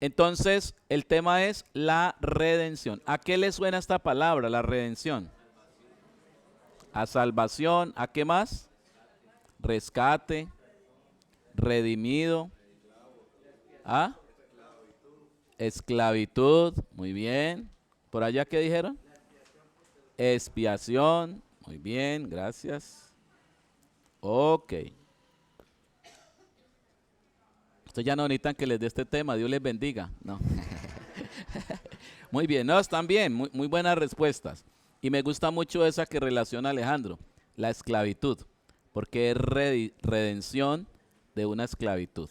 Entonces, el tema es la redención. ¿A qué le suena esta palabra, la redención? A salvación, ¿a qué más? Rescate, redimido, a esclavitud, muy bien. ¿Por allá qué dijeron? Expiación, muy bien, gracias. Ok. Ustedes ya no necesitan que les dé este tema, Dios les bendiga. No. Muy bien, no, están bien, muy buenas respuestas. Y me gusta mucho esa que relaciona Alejandro, la esclavitud, porque es redención de una esclavitud.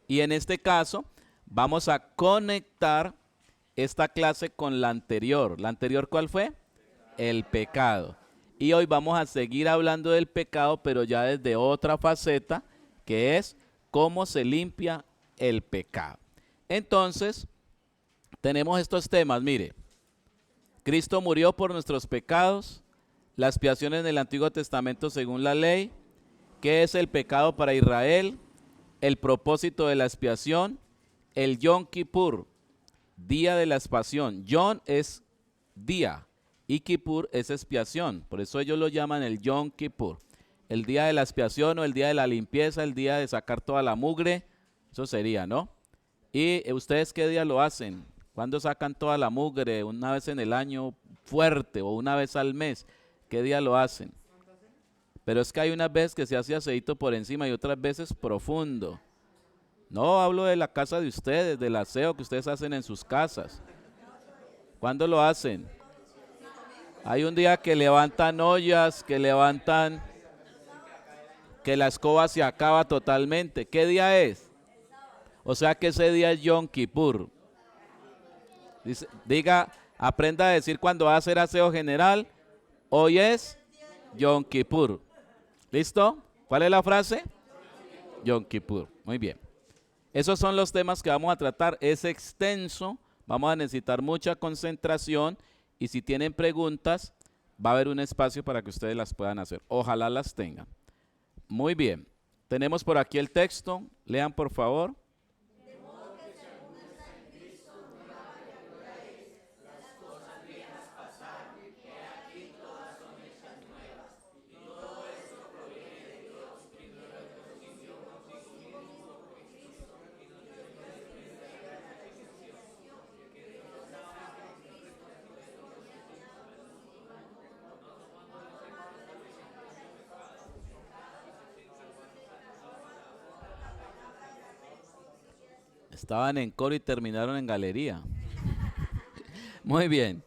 Y en este caso, vamos a conectar esta clase con la anterior. ¿La anterior cuál fue? El pecado. Y hoy vamos a seguir hablando del pecado, pero ya desde otra faceta, que es cómo se limpia el pecado. Entonces, tenemos estos temas, mire. Cristo murió por nuestros pecados, la expiación en el Antiguo Testamento según la ley, qué es el pecado para Israel, el propósito de la expiación, el Yom Kippur, día de la expiación. Yom es día y Kippur es expiación, por eso ellos lo llaman el Yom Kippur. El día de la expiación o el día de la limpieza, el día de sacar toda la mugre, eso sería, ¿no? ¿Y ustedes qué día lo hacen? ¿Cuándo sacan toda la mugre? ¿Una vez en el año fuerte o una vez al mes? ¿Qué día lo hacen? Pero es que hay unas veces que se hace aceito por encima y otras veces profundo. No, hablo de la casa de ustedes, del aseo que ustedes hacen en sus casas. ¿Cuándo lo hacen? Hay un día que levantan ollas, que la escoba se acaba totalmente. ¿Qué día es? O sea que ese día es Yom Kippur. Diga, aprenda a decir cuando va a hacer aseo general, hoy es Yom Kippur. ¿Listo? ¿Cuál es la frase? Yom Kippur. Muy bien. Esos son los temas que vamos a tratar. Es extenso, vamos a necesitar mucha concentración y si tienen preguntas, va a haber un espacio para que ustedes las puedan hacer. Ojalá las tengan. Muy bien. Tenemos por aquí el texto. Lean por favor. Estaban en coro y terminaron en galería. Muy bien.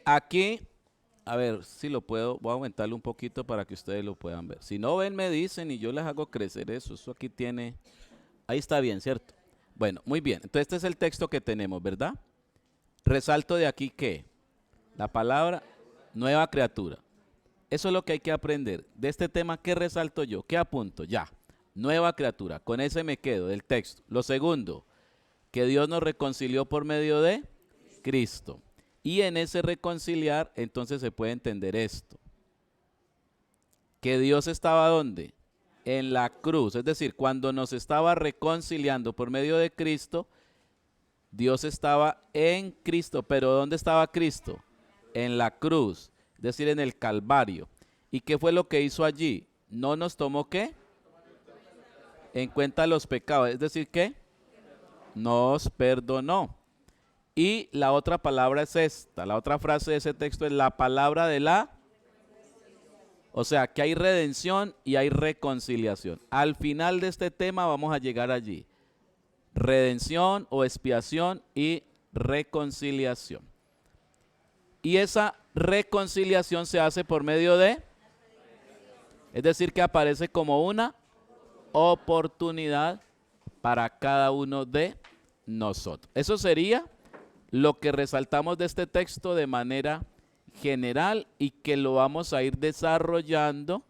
Aquí, a ver si lo puedo, voy a aumentarle un poquito para que ustedes lo puedan ver. Si no ven, me dicen y yo les hago crecer eso. Eso aquí tiene, ahí está bien, ¿cierto? Bueno, muy bien. Entonces este es el texto que tenemos, ¿verdad? Resalto de aquí que la palabra nueva criatura. Eso es lo que hay que aprender. De este tema, ¿qué resalto yo? ¿Qué apunto? Ya. Nueva criatura. Con ese me quedo del texto. Lo segundo, que Dios nos reconcilió por medio de Cristo. Y en ese reconciliar, entonces se puede entender esto. Que Dios estaba ¿dónde? En la cruz. Es decir, cuando nos estaba reconciliando por medio de Cristo, Dios estaba en Cristo. Pero ¿dónde estaba Cristo? En la cruz. Es decir, en el Calvario. ¿Y qué fue lo que hizo allí? No nos tomó ¿qué? En cuenta los pecados. Es decir, ¿qué? Nos perdonó. Y la otra palabra es esta, la otra frase de ese texto es la palabra de la, o sea, que hay redención y hay reconciliación. Al final de este tema vamos a llegar allí. Redención o expiación y reconciliación. Y esa reconciliación se hace por medio de, es decir, que aparece como una oportunidad para cada uno de nosotros. Eso sería lo que resaltamos de este texto de manera general y que lo vamos a ir desarrollando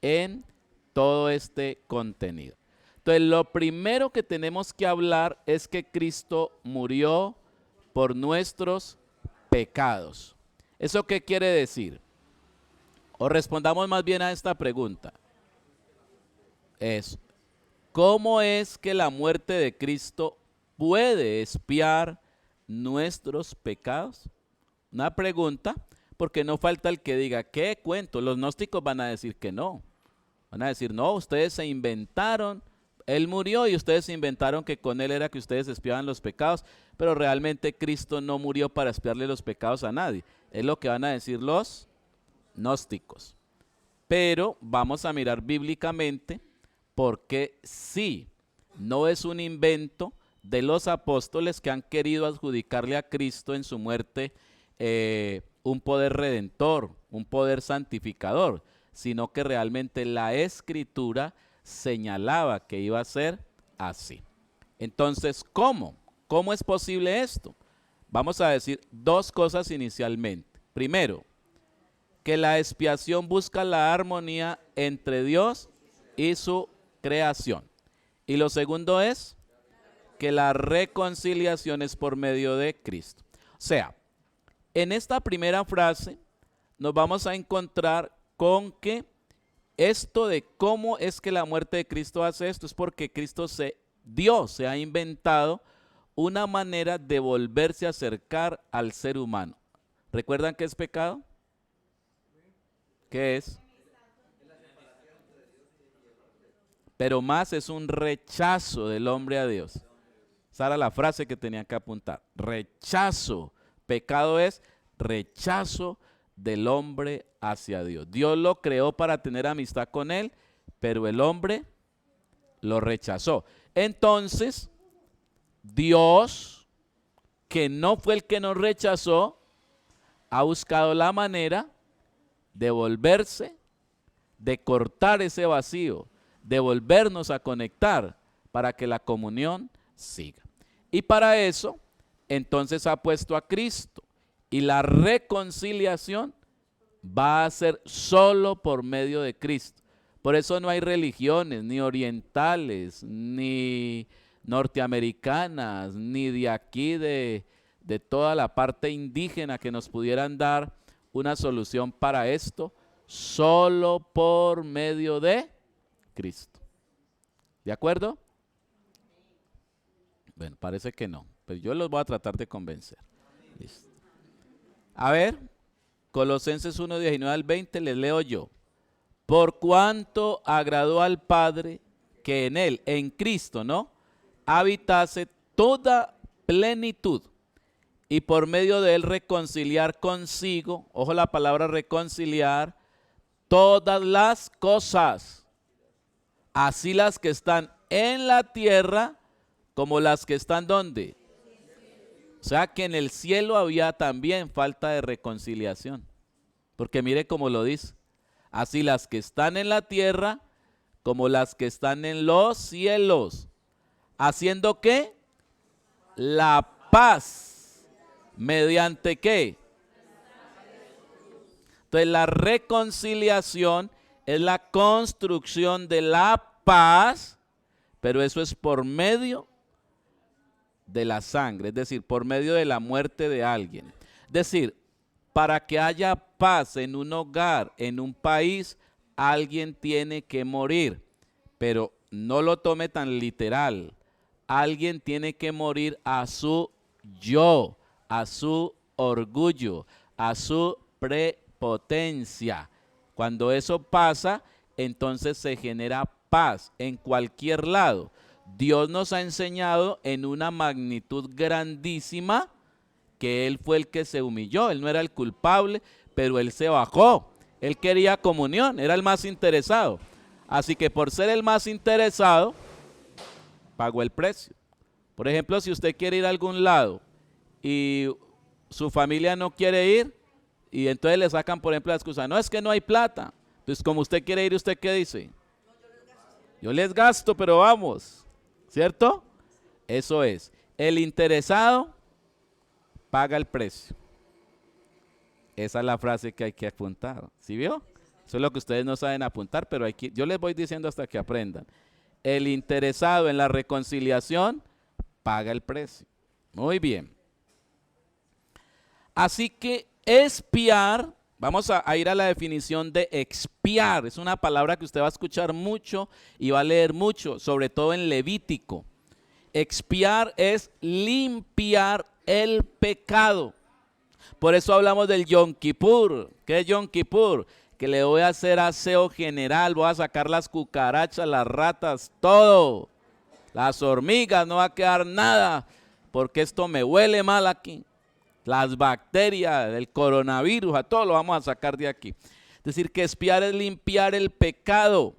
en todo este contenido. Entonces, lo primero que tenemos que hablar es que Cristo murió por nuestros pecados. ¿Eso qué quiere decir? O respondamos más bien a esta pregunta. ¿Cómo es que la muerte de Cristo puede expiar nuestros pecados? Una pregunta, porque no falta el que diga, ¿qué cuento? Los gnósticos van a decir que no. Van a decir, no, ustedes se inventaron, Él murió y ustedes inventaron que con Él era que ustedes expiaban los pecados, pero realmente Cristo no murió para expiarle los pecados a nadie. Es lo que van a decir los gnósticos. Pero vamos a mirar bíblicamente porque sí, no es un invento de los apóstoles que han querido adjudicarle a Cristo en su muerte un poder redentor, un poder santificador, sino que realmente la Escritura señalaba que iba a ser así. Entonces, ¿cómo? ¿Cómo es posible esto? Vamos a decir dos cosas inicialmente. Primero, que la expiación busca la armonía entre Dios y su creación. Y lo segundo es que la reconciliación es por medio de Cristo. O sea, en esta primera frase nos vamos a encontrar con que esto de cómo es que la muerte de Cristo hace esto es porque Dios se ha inventado una manera de volverse a acercar al ser humano. ¿Recuerdan qué es pecado? ¿Qué es? Pero más es un rechazo del hombre a Dios. Esa era la frase que tenía que apuntar. Rechazo. Pecado es rechazo del hombre hacia Dios. Dios lo creó para tener amistad con Él, pero el hombre lo rechazó. Entonces, Dios, que no fue el que nos rechazó, ha buscado la manera de volverse, de cortar ese vacío, de volvernos a conectar para que la comunión siga. Y para eso, entonces ha puesto a Cristo. Y la reconciliación va a ser solo por medio de Cristo. Por eso no hay religiones, ni orientales, ni norteamericanas, ni de aquí de toda la parte indígena que nos pudieran dar una solución para esto, solo por medio de Cristo. ¿De acuerdo? Bueno, parece que no, pero yo los voy a tratar de convencer. Listo. A ver, Colosenses 1, 19 al 20, les leo yo. Por cuanto agradó al Padre que en Él, en Cristo, ¿no?, habitase toda plenitud, y por medio de Él reconciliar consigo, ojo la palabra reconciliar, todas las cosas, así las que están en la tierra como las que están ¿dónde? O sea que en el cielo había también falta de reconciliación. Porque mire cómo lo dice. Así las que están en la tierra como las que están en los cielos. ¿Haciendo qué? La paz. ¿Mediante qué? Entonces la reconciliación es la construcción de la paz, pero eso es por medio de la sangre, es decir, por medio de la muerte de alguien. Es decir, para que haya paz en un hogar, en un país, alguien tiene que morir, pero no lo tome tan literal. Alguien tiene que morir a su yo, a su orgullo, a su prepotencia. Cuando eso pasa, entonces se genera paz en cualquier lado. Dios nos ha enseñado en una magnitud grandísima que Él fue el que se humilló. Él no era el culpable, pero Él se bajó. Él quería comunión, era el más interesado. Así que por ser el más interesado, pagó el precio. Por ejemplo, si usted quiere ir a algún lado y su familia no quiere ir, y entonces le sacan, por ejemplo, la excusa, no, es que no hay plata. Entonces, como usted quiere ir, ¿usted qué dice? Yo les gasto, pero vamos. ¿Cierto? Eso es. El interesado paga el precio. Esa es la frase que hay que apuntar. ¿Sí vio? Eso es lo que ustedes no saben apuntar, pero yo les voy diciendo hasta que aprendan. El interesado en la reconciliación paga el precio. Muy bien. Así que expiar, vamos a ir a la definición de expiar. Es una palabra que usted va a escuchar mucho y va a leer mucho, sobre todo en Levítico. Expiar es limpiar el pecado. Por eso hablamos del Yom Kippur. ¿Qué es Yom Kippur? Que le voy a hacer aseo general, voy a sacar las cucarachas, las ratas, todo. Las hormigas, no va a quedar nada, porque esto me huele mal aquí. Las bacterias, el coronavirus, a todo lo vamos a sacar de aquí. Es decir, que expiar es limpiar el pecado.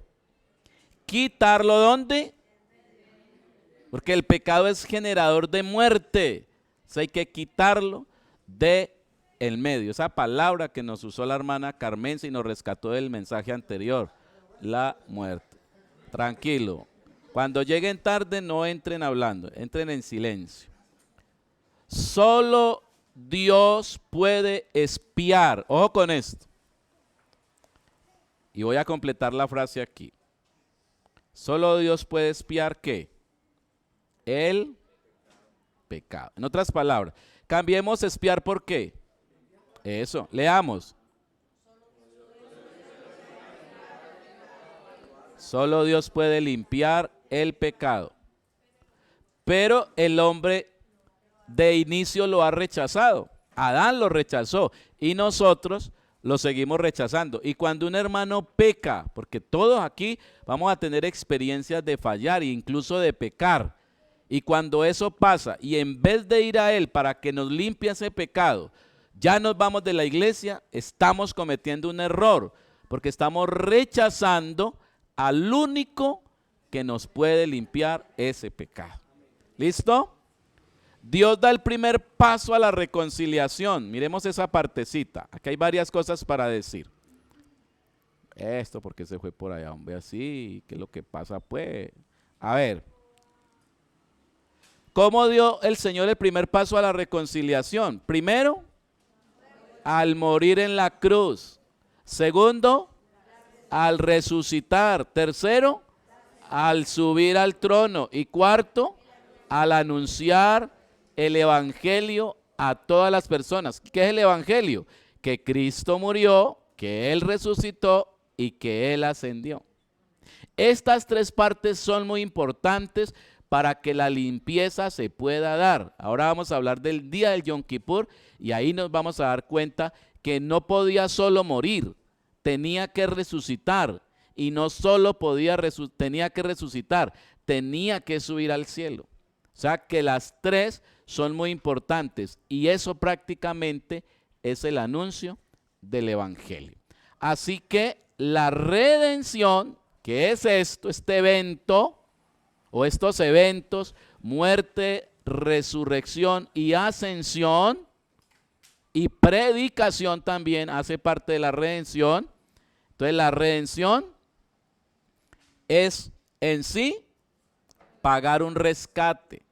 ¿Quitarlo dónde? Porque el pecado es generador de muerte. Entonces hay que quitarlo de el medio. Esa palabra que nos usó la hermana Carmenza y nos rescató del mensaje anterior, la muerte. Tranquilo. Cuando lleguen tarde no entren hablando, entren en silencio. Solo Dios puede expiar. Ojo con esto. Y voy a completar la frase aquí. Solo Dios puede expiar ¿qué? El pecado. En otras palabras, cambiemos expiar por qué. Eso, leamos. Solo Dios puede limpiar el pecado. Pero el hombre de inicio lo ha rechazado. Adán lo rechazó y nosotros lo seguimos rechazando. Y cuando un hermano peca, porque todos aquí vamos a tener experiencias de fallar e incluso de pecar. Y cuando eso pasa y en vez de ir a él para que nos limpie ese pecado, ya nos vamos de la iglesia, estamos cometiendo un error, porque estamos rechazando al único que nos puede limpiar ese pecado. ¿Listo? Dios da el primer paso a la reconciliación. Miremos esa partecita. Aquí hay varias cosas para decir. Esto, porque se fue por allá, hombre, así, ¿qué es lo que pasa, pues? A ver. ¿Cómo dio el Señor el primer paso a la reconciliación? Primero, al morir en la cruz. Segundo, al resucitar. Tercero, al subir al trono. Y cuarto, al anunciar el evangelio a todas las personas. ¿Qué es el evangelio? Que Cristo murió, que Él resucitó y que Él ascendió. Estas tres partes son muy importantes para que la limpieza se pueda dar. Ahora vamos a hablar del día del Yom Kippur y ahí nos vamos a dar cuenta que no podía solo morir, tenía que resucitar. Y no solo tenía que resucitar, tenía que subir al cielo. O sea que las tres son muy importantes y eso prácticamente es el anuncio del evangelio. Así que la redención, que es esto, este evento o estos eventos, muerte, resurrección y ascensión y predicación también hace parte de la redención. Entonces la redención es en sí pagar un rescate,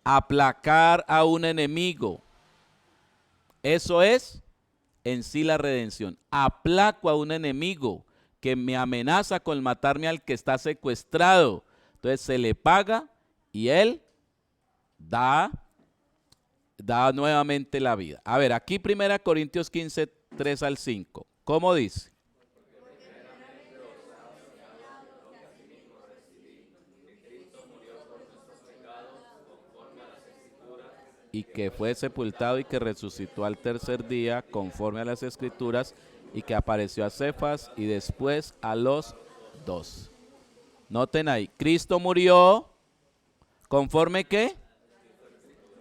aplacar a un enemigo. Eso es en sí la redención. Aplaco a un enemigo que me amenaza con matarme al que está secuestrado. Entonces se le paga y él da nuevamente la vida. A ver, aquí 1 Corintios 15, 3 al 5. ¿Cómo dice? Y que fue sepultado y que resucitó al tercer día conforme a las escrituras y que apareció a Cefas y después a los 12. Noten ahí, Cristo murió conforme que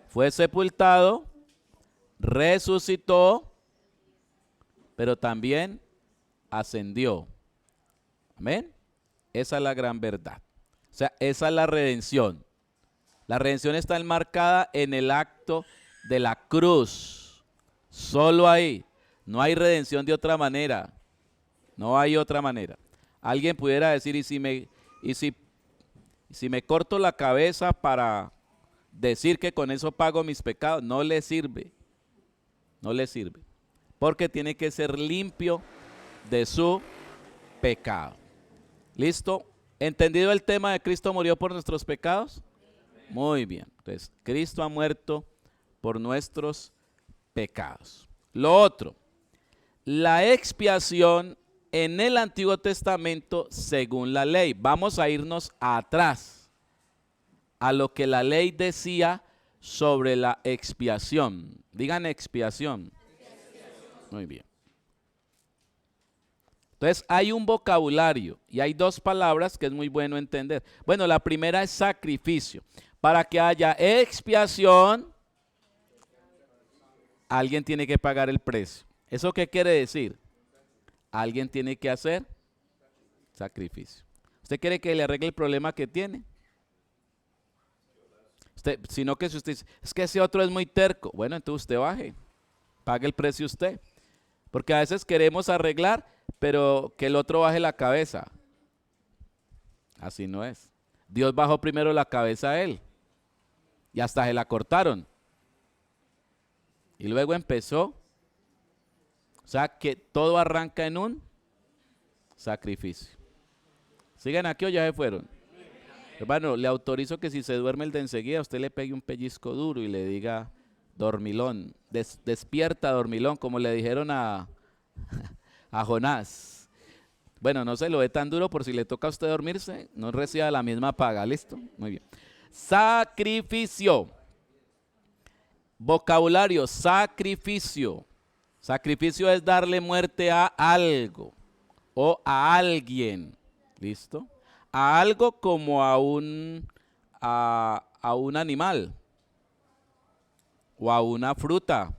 fue sepultado, resucitó, pero también ascendió. Amén. Esa es la gran verdad. O sea, esa es la redención. La redención está enmarcada en el acto de la cruz. Solo ahí. No hay redención de otra manera. No hay otra manera. Alguien pudiera decir, ¿y si me corto la cabeza para decir que con eso pago mis pecados? No le sirve. No le sirve. Porque tiene que ser limpio de su pecado. ¿Listo? ¿Entendido el tema de Cristo murió por nuestros pecados? Muy bien. Entonces, Cristo ha muerto por nuestros pecados. Lo otro, la expiación en el Antiguo Testamento según la ley. Vamos a irnos atrás. a lo que la ley decía sobre la expiación. Digan expiación. Muy bien. Entonces hay un vocabulario y hay dos palabras que es muy bueno entender. Bueno, la primera es sacrificio. Para que haya expiación, alguien tiene que pagar el precio. ¿Eso qué quiere decir? Alguien tiene que hacer sacrificio. ¿Usted quiere que le arregle el problema que tiene? Sino que si usted dice, es que ese otro es muy terco. Bueno, entonces usted baje, pague el precio usted. Porque a veces queremos arreglar, pero que el otro baje la cabeza. Así no es. Dios bajó primero la cabeza a él. Y hasta se la cortaron. Y luego empezó. O sea que todo arranca en un sacrificio. ¿Siguen aquí o ya se fueron? Hermano, le autorizo que si se duerme el de enseguida, usted le pegue un pellizco duro y le diga, dormilón, despierta dormilón, como le dijeron a Jonás. Bueno, no se lo dé tan duro por si le toca a usted dormirse, no reciba la misma paga, ¿listo? Muy bien. Sacrificio. Vocabulario, sacrificio. Sacrificio es darle muerte a algo o a alguien, ¿listo? A algo como a un animal o a una fruta,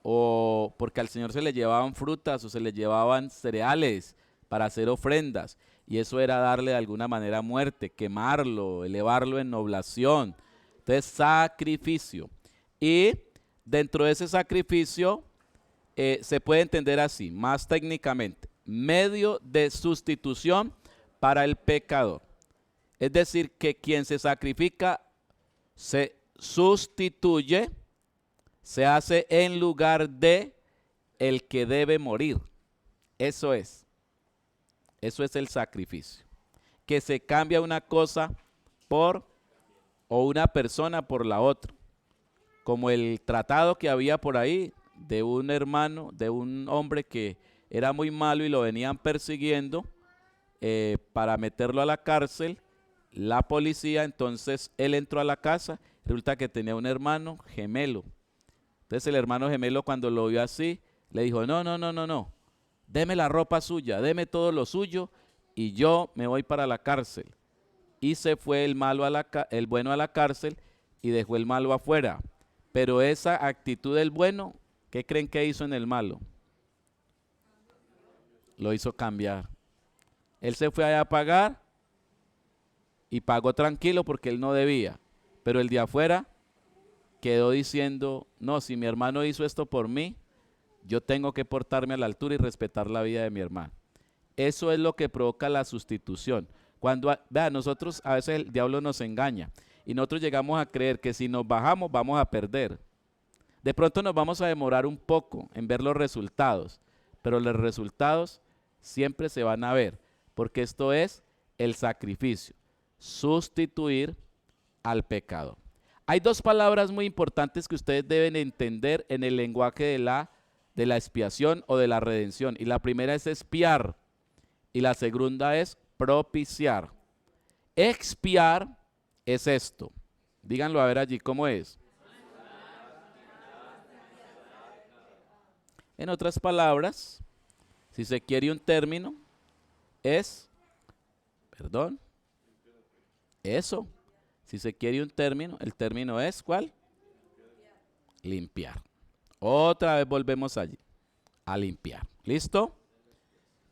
o porque al Señor se le llevaban frutas o se le llevaban cereales para hacer ofrendas, y eso era darle de alguna manera muerte, quemarlo, elevarlo en oblación. Entonces, sacrificio. Y dentro de ese sacrificio se puede entender así, más técnicamente, medio de sustitución para el pecador. Es decir, que quien se sacrifica se sustituye, se hace en lugar de el que debe morir. Eso es el sacrificio. Que se cambia una cosa o una persona por la otra. Como el tratado que había por ahí de un hermano, de un hombre que era muy malo y lo venían persiguiendo para meterlo a la cárcel, la policía. Entonces él entró a la casa, resulta que tenía un hermano gemelo. Entonces el hermano gemelo, cuando lo vio así, le dijo, no, deme la ropa suya, deme todo lo suyo y yo me voy para la cárcel. Y se fue el bueno a la cárcel y dejó el malo afuera. Pero esa actitud del bueno, ¿qué creen que hizo en el malo? Lo hizo cambiar. Él se fue allá a pagar y pagó tranquilo porque él no debía. Pero el de afuera quedó diciendo, no, si mi hermano hizo esto por mí, yo tengo que portarme a la altura y respetar la vida de mi hermano. Eso es lo que provoca la sustitución. Cuando, nosotros a veces el diablo nos engaña y nosotros llegamos a creer que si nos bajamos vamos a perder. De pronto nos vamos a demorar un poco en ver los resultados, pero los resultados siempre se van a ver, porque esto es el sacrificio, sustituir al pecado. Hay dos palabras muy importantes que ustedes deben entender en el lenguaje de la expiación o de la redención, y la primera es expiar y la segunda es propiciar. Expiar es esto, díganlo a ver allí, ¿cómo es? En otras palabras, si se quiere un término, es, eso. Si se quiere un término, el término es, ¿cuál? Limpiar. Otra vez volvemos allí, a limpiar. ¿Listo?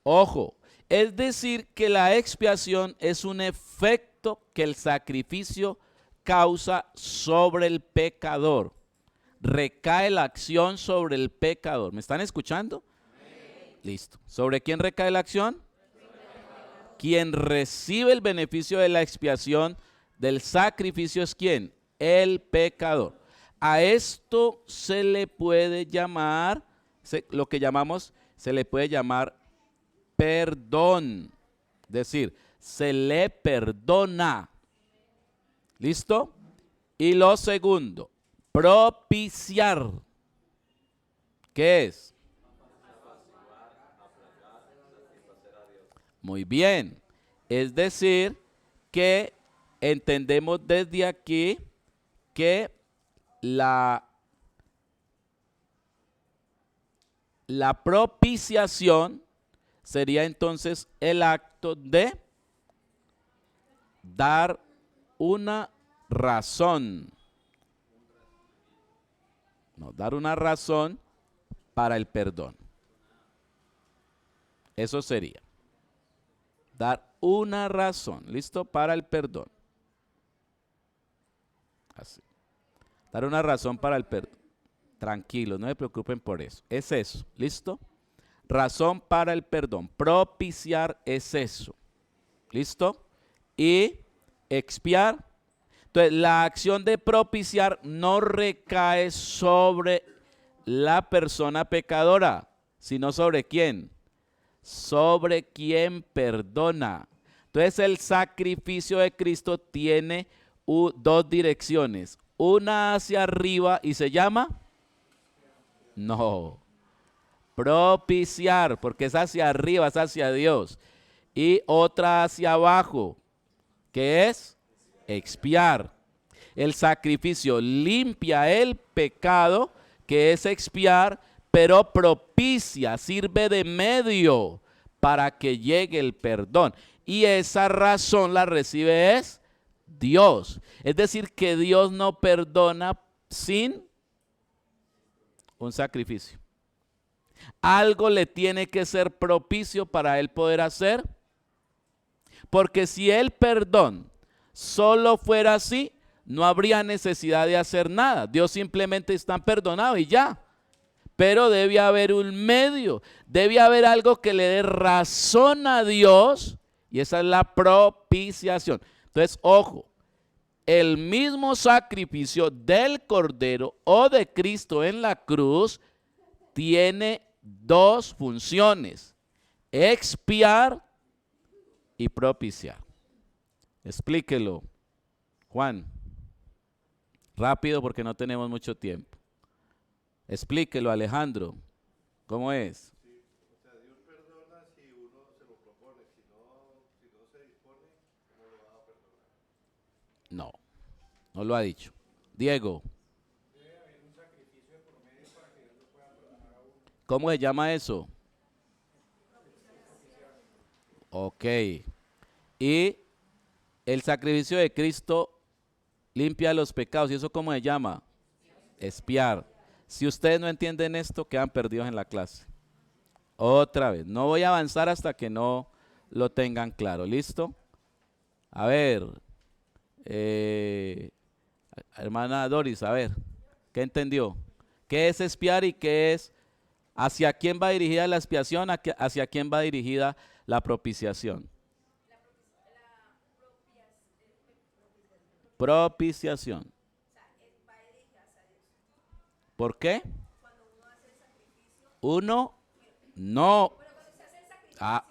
Ojo, es decir que la expiación es un efecto que el sacrificio causa sobre el pecador. Recae la acción sobre el pecador. ¿Me están escuchando? Sí. Listo. ¿Sobre quién recae la acción? Quien recibe el beneficio de la expiación del sacrificio es ¿quién? El pecador. A esto se le puede llamar, lo que llamamos, se le puede llamar perdón. Es decir, se le perdona. ¿Listo? Y lo segundo, propiciar. ¿Qué es? Muy bien. Es decir, que entendemos desde aquí que la propiciación sería entonces el acto de dar una razón. No, dar una razón para el perdón. Eso sería. Dar una razón, ¿listo? Para el perdón. Así. Dar una razón para el perdón. Tranquilos, no se preocupen por eso. Es eso, ¿listo? Razón para el perdón. Propiciar es eso. ¿Listo? Y expiar. Entonces, la acción de propiciar no recae sobre la persona pecadora, sino sobre quién. Sobre quien perdona. Entonces, el sacrificio de Cristo tiene dos direcciones. Una hacia arriba y se llama... No. Propiciar, porque es hacia arriba, es hacia Dios. Y otra hacia abajo, que es expiar. El sacrificio limpia el pecado, que es expiar, pero propicia, sirve de medio para que llegue el perdón. Y esa razón la recibe es Dios. Es decir, que Dios no perdona sin un sacrificio. Algo le tiene que ser propicio para él poder hacer. Porque si el perdón solo fuera así, no habría necesidad de hacer nada. Dios simplemente está perdonado y ya. Pero debe haber un medio, debe haber algo que le dé razón a Dios, y esa es la propiciación. Entonces, ojo, el mismo sacrificio del Cordero o de Cristo en la cruz tiene dos funciones: expiar y propiciar. Explíquelo, Juan. Rápido porque no tenemos mucho tiempo. Explíquelo, Alejandro. ¿Cómo es? Sí, o sea, Dios perdona si uno se lo propone, si no se dispone, ¿cómo lo va a perdonar? No, no lo ha dicho. Diego. Debe haber un sacrificio de por medio para que Dios lo pueda perdonar a uno. ¿Cómo se llama eso? Ok. Y el sacrificio de Cristo limpia los pecados. ¿Y eso cómo se llama? Expiar. Si ustedes no entienden esto, quedan perdidos en la clase. Otra vez. No voy a avanzar hasta que no lo tengan claro. ¿Listo? A ver. Hermana Doris, a ver. ¿Qué entendió? ¿Qué es expiar y qué es? ¿Hacia quién va dirigida la expiación? ¿Hacia quién va dirigida la propiciación? Propiciación. ¿Por qué? Uno no. Ah,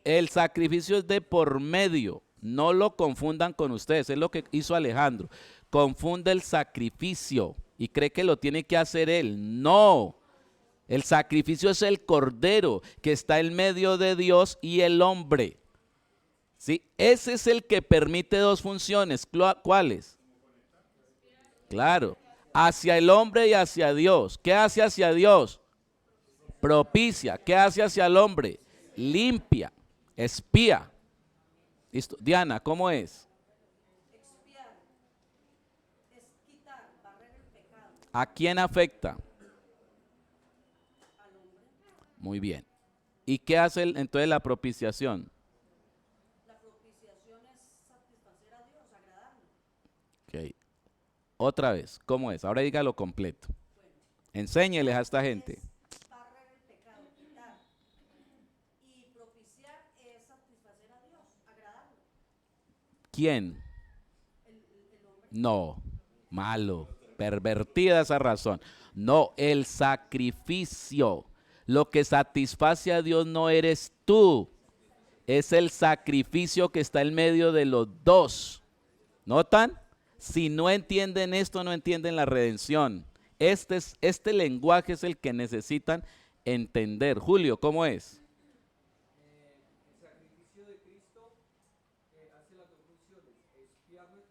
el sacrificio es de por medio. No lo confundan con ustedes. Es lo que hizo Alejandro. Confunde el sacrificio y cree que lo tiene que hacer él. No. El sacrificio es el Cordero que está en medio de Dios y el hombre. ¿Sí? Ese es el que permite dos funciones. ¿Cuáles? Claro. Hacia el hombre y hacia Dios. ¿Qué hace hacia Dios? Propicia. ¿Qué hace hacia el hombre? Limpia. Expía. ¿Listo? Diana, ¿cómo es? Expiar es quitar, barrer el pecado ¿A quién afecta? al hombre. Muy bien. ¿Y qué hace entonces la propiciación? La propiciación es satisfacer a Dios, agradarlo. Ok. Otra vez, ¿cómo es? Ahora dígalo completo. Enséñeles a esta gente. Es barrer el pecado, quitar. Y propiciar es satisfacer a Dios, agradarlo. ¿Quién? El hombre. No, malo, pervertida esa razón. No, el sacrificio. Lo que satisface a Dios no eres tú, es el sacrificio que está en medio de los dos. ¿Notan? Si no entienden esto, no entienden la redención. Este lenguaje es el que necesitan entender. Julio, ¿cómo es? El sacrificio de Cristo hace las dos funciones, expiar nuestros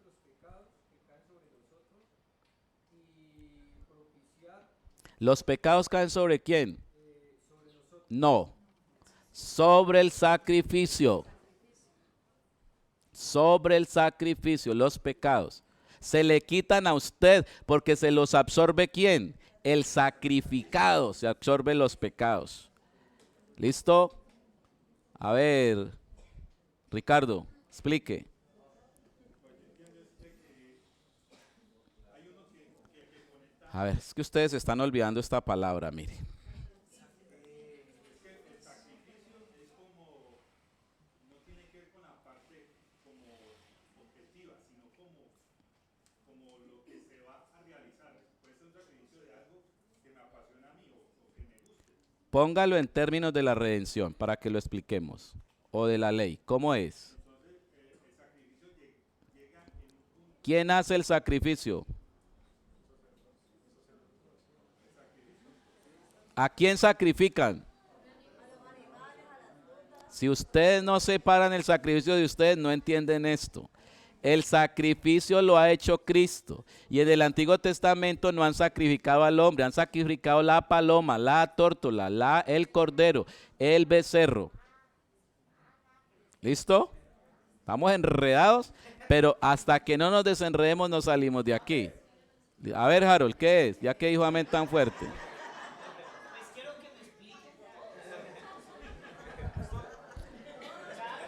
¿Los pecados caen sobre quién? No, sobre el sacrificio. Sobre el sacrificio, los pecados. Se le quitan a usted porque se los absorbe ¿quién? El sacrificado se absorbe los pecados. ¿Listo? A ver, Ricardo, explique. A ver, es que ustedes están olvidando esta palabra, mire. Póngalo en términos de la redención para que lo expliquemos. O de la ley. ¿Cómo es? ¿Quién hace el sacrificio? ¿A quién sacrifican? Si ustedes no separan el sacrificio de ustedes, no entienden esto. El sacrificio lo ha hecho Cristo. Y en el Antiguo Testamento no han sacrificado al hombre, han sacrificado la paloma, la tórtola, el cordero, el becerro. ¿Listo? Estamos enredados, pero hasta que no nos desenredemos no salimos de aquí. A ver, Harold, ¿qué es? Ya que dijo amén tan fuerte.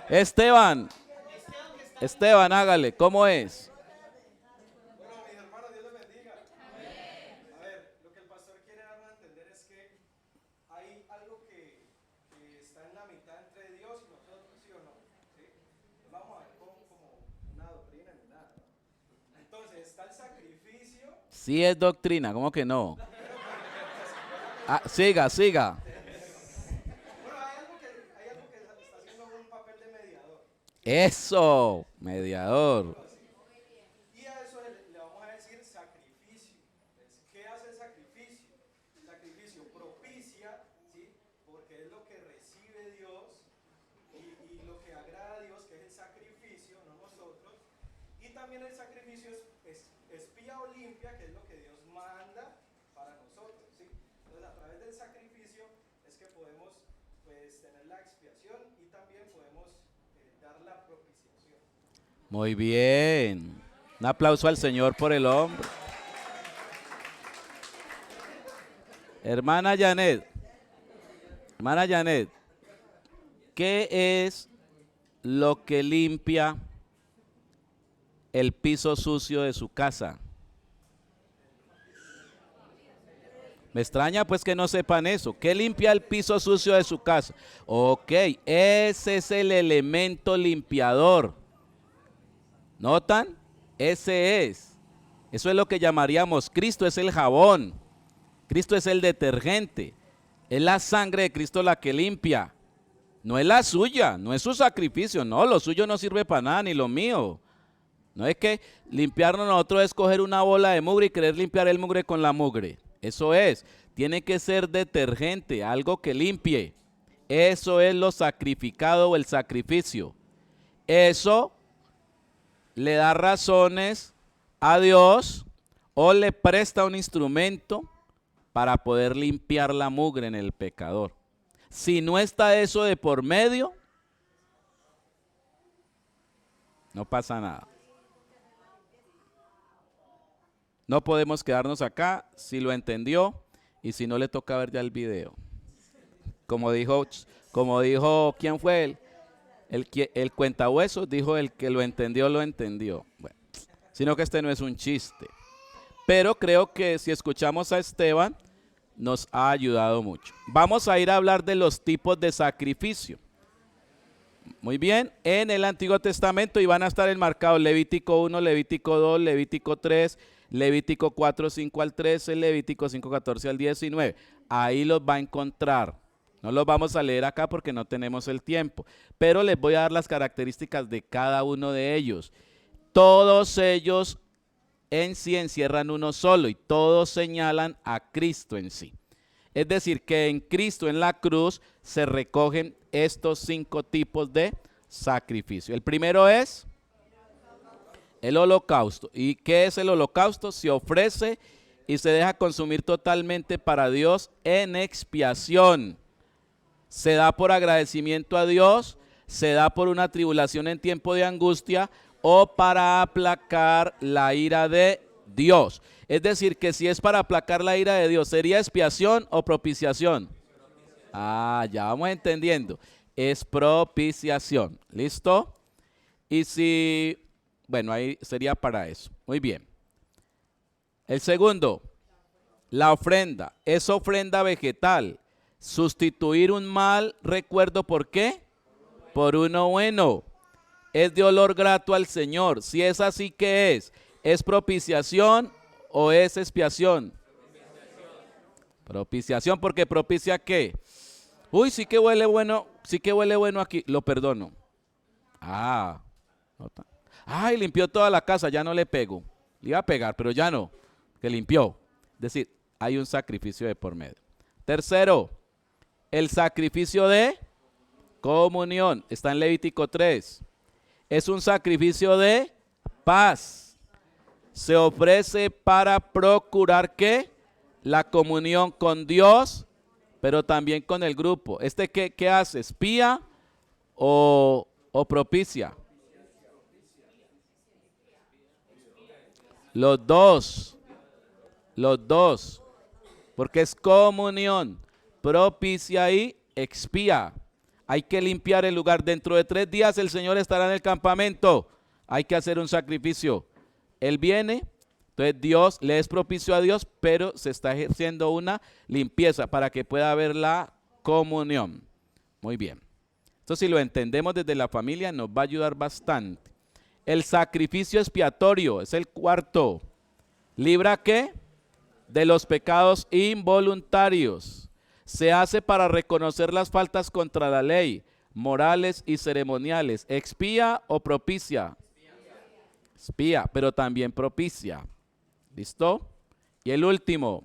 Esteban, hágale, ¿cómo es? Bueno, mis hermanos, Dios les bendiga. A ver, lo que el pastor quiere darnos a entender es que hay algo que está en la mitad entre Dios y nosotros, ¿sí o no? ¿Sí? No vamos a ver como una doctrina ni nada, ¿no? Entonces, está el sacrificio. Sí es doctrina, ¿cómo que no? Ah, siga. Bueno, hay algo que está haciendo un papel de mediador. Eso, mediador. Y a eso le vamos a decir sacrificio. Entonces, ¿qué hace el sacrificio? El sacrificio propicia, ¿sí? Porque es lo que recibe Dios y lo que agrada a Dios, que es el sacrificio, no nosotros. Y también el sacrificio es espía o limpia, que es lo que Dios manda para nosotros, ¿sí? Entonces, a través del sacrificio es que podemos pues, tener la expiación y también podemos dar la propiciación. Muy bien. Un aplauso al Señor por el hombre. Hermana Janet, ¿qué es lo que limpia el piso sucio de su casa? Me extraña pues que no sepan eso. ¿Qué limpia el piso sucio de su casa? Ok, ese es el elemento limpiador. ¿Notan? Ese es. Eso es lo que llamaríamos, Cristo es el jabón. Cristo es el detergente. Es la sangre de Cristo la que limpia. No es la suya, no es su sacrificio. No, lo suyo no sirve para nada, ni lo mío. No es que limpiarnos nosotros es coger una bola de mugre y querer limpiar el mugre con la mugre. Eso es. Tiene que ser detergente, algo que limpie. Eso es lo sacrificado o el sacrificio. Eso le da razones a Dios o le presta un instrumento para poder limpiar la mugre en el pecador. Si no está eso de por medio, no pasa nada. No podemos quedarnos acá, si lo entendió y si no le toca ver ya el video. Como dijo, ¿quién fue él? El cuentahuesos dijo el que lo entendió, lo entendió. Bueno, sino que este no es un chiste. Pero creo que si escuchamos a Esteban, nos ha ayudado mucho. Vamos a ir a hablar de los tipos de sacrificio. Muy bien, en el Antiguo Testamento y van a estar enmarcados Levítico 1, Levítico 2, Levítico 3, Levítico 4, 5 al 13, Levítico 5, 14 al 19. Ahí los va a encontrar. No los vamos a leer acá porque no tenemos el tiempo, pero les voy a dar las características de cada uno de ellos. Todos ellos en sí encierran uno solo y todos señalan a Cristo en sí. Es decir, que en Cristo, en la cruz, se recogen estos 5 tipos de sacrificio. El primero es el holocausto. ¿Y qué es el holocausto? Se ofrece y se deja consumir totalmente para Dios en expiación. Se da por agradecimiento a Dios, se da por una tribulación en tiempo de angustia o para aplacar la ira de Dios. Es decir, que si es para aplacar la ira de Dios, ¿sería expiación o propiciación? Ah, ya vamos entendiendo. Es propiciación. ¿Listo? Y si, bueno, ahí sería para eso. Muy bien. El segundo, la ofrenda. Es ofrenda vegetal. Sustituir un mal recuerdo, ¿por qué? Por uno bueno. Es de olor grato al Señor. Si es así, ¿qué es? ¿Es propiciación o es expiación? Propiciación, porque propicia ¿qué? Uy, sí que huele bueno aquí, lo perdono. Ay, limpió toda la casa, ya no le pego. Le iba a pegar, pero ya no, que limpió. Es decir, hay un sacrificio de por medio. Tercero, el sacrificio de comunión. Está en Levítico 3. Es un sacrificio de paz. Se ofrece para procurar ¿qué? La comunión con Dios, pero también con el grupo. ¿Qué hace? ¿Espía o propicia? Los dos, porque es comunión, propicia y expía. Hay que limpiar el lugar. Dentro de 3 días el Señor estará en el campamento. Hay que hacer un sacrificio. Él viene, entonces Dios le es propicio a Dios, pero se está ejerciendo una limpieza para que pueda haber la comunión. Muy bien. Esto si lo entendemos desde la familia nos va a ayudar bastante. El sacrificio expiatorio es el cuarto. ¿Libra qué? De los pecados involuntarios. Se hace para reconocer las faltas contra la ley, morales y ceremoniales. ¿Expía o propicia? Expía, pero también propicia. ¿Listo? Y el último.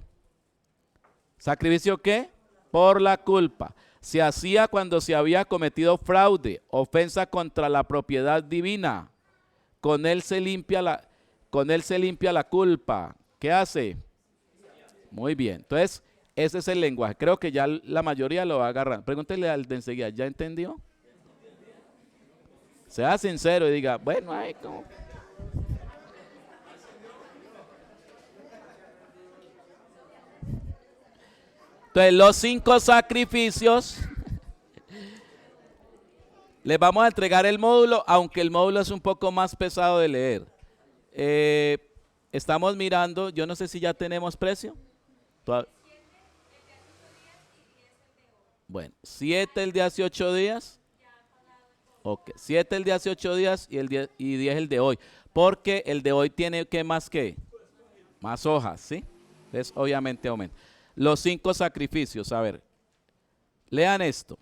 ¿Sacrificio qué? Por la culpa. Se hacía cuando se había cometido fraude, ofensa contra la propiedad divina. Con él se limpia la culpa. ¿Qué hace? Muy bien. Entonces, ese es el lenguaje. Creo que ya la mayoría lo va a agarrar. Pregúntele al de enseguida, ¿ya entendió? Sea sincero y diga, bueno, ay, ¿cómo? Entonces, los 5 sacrificios, les vamos a entregar el módulo, aunque el módulo es un poco más pesado de leer. Estamos mirando, yo no sé si ya tenemos precio. Bueno, 7 el de hace 8 días. Ok, 7 el de hace 8 días y 10 el de hoy. Porque el de hoy tiene que más que, más hojas, ¿sí? Entonces, obviamente aumenta. Los 5 sacrificios, a ver, lean esto.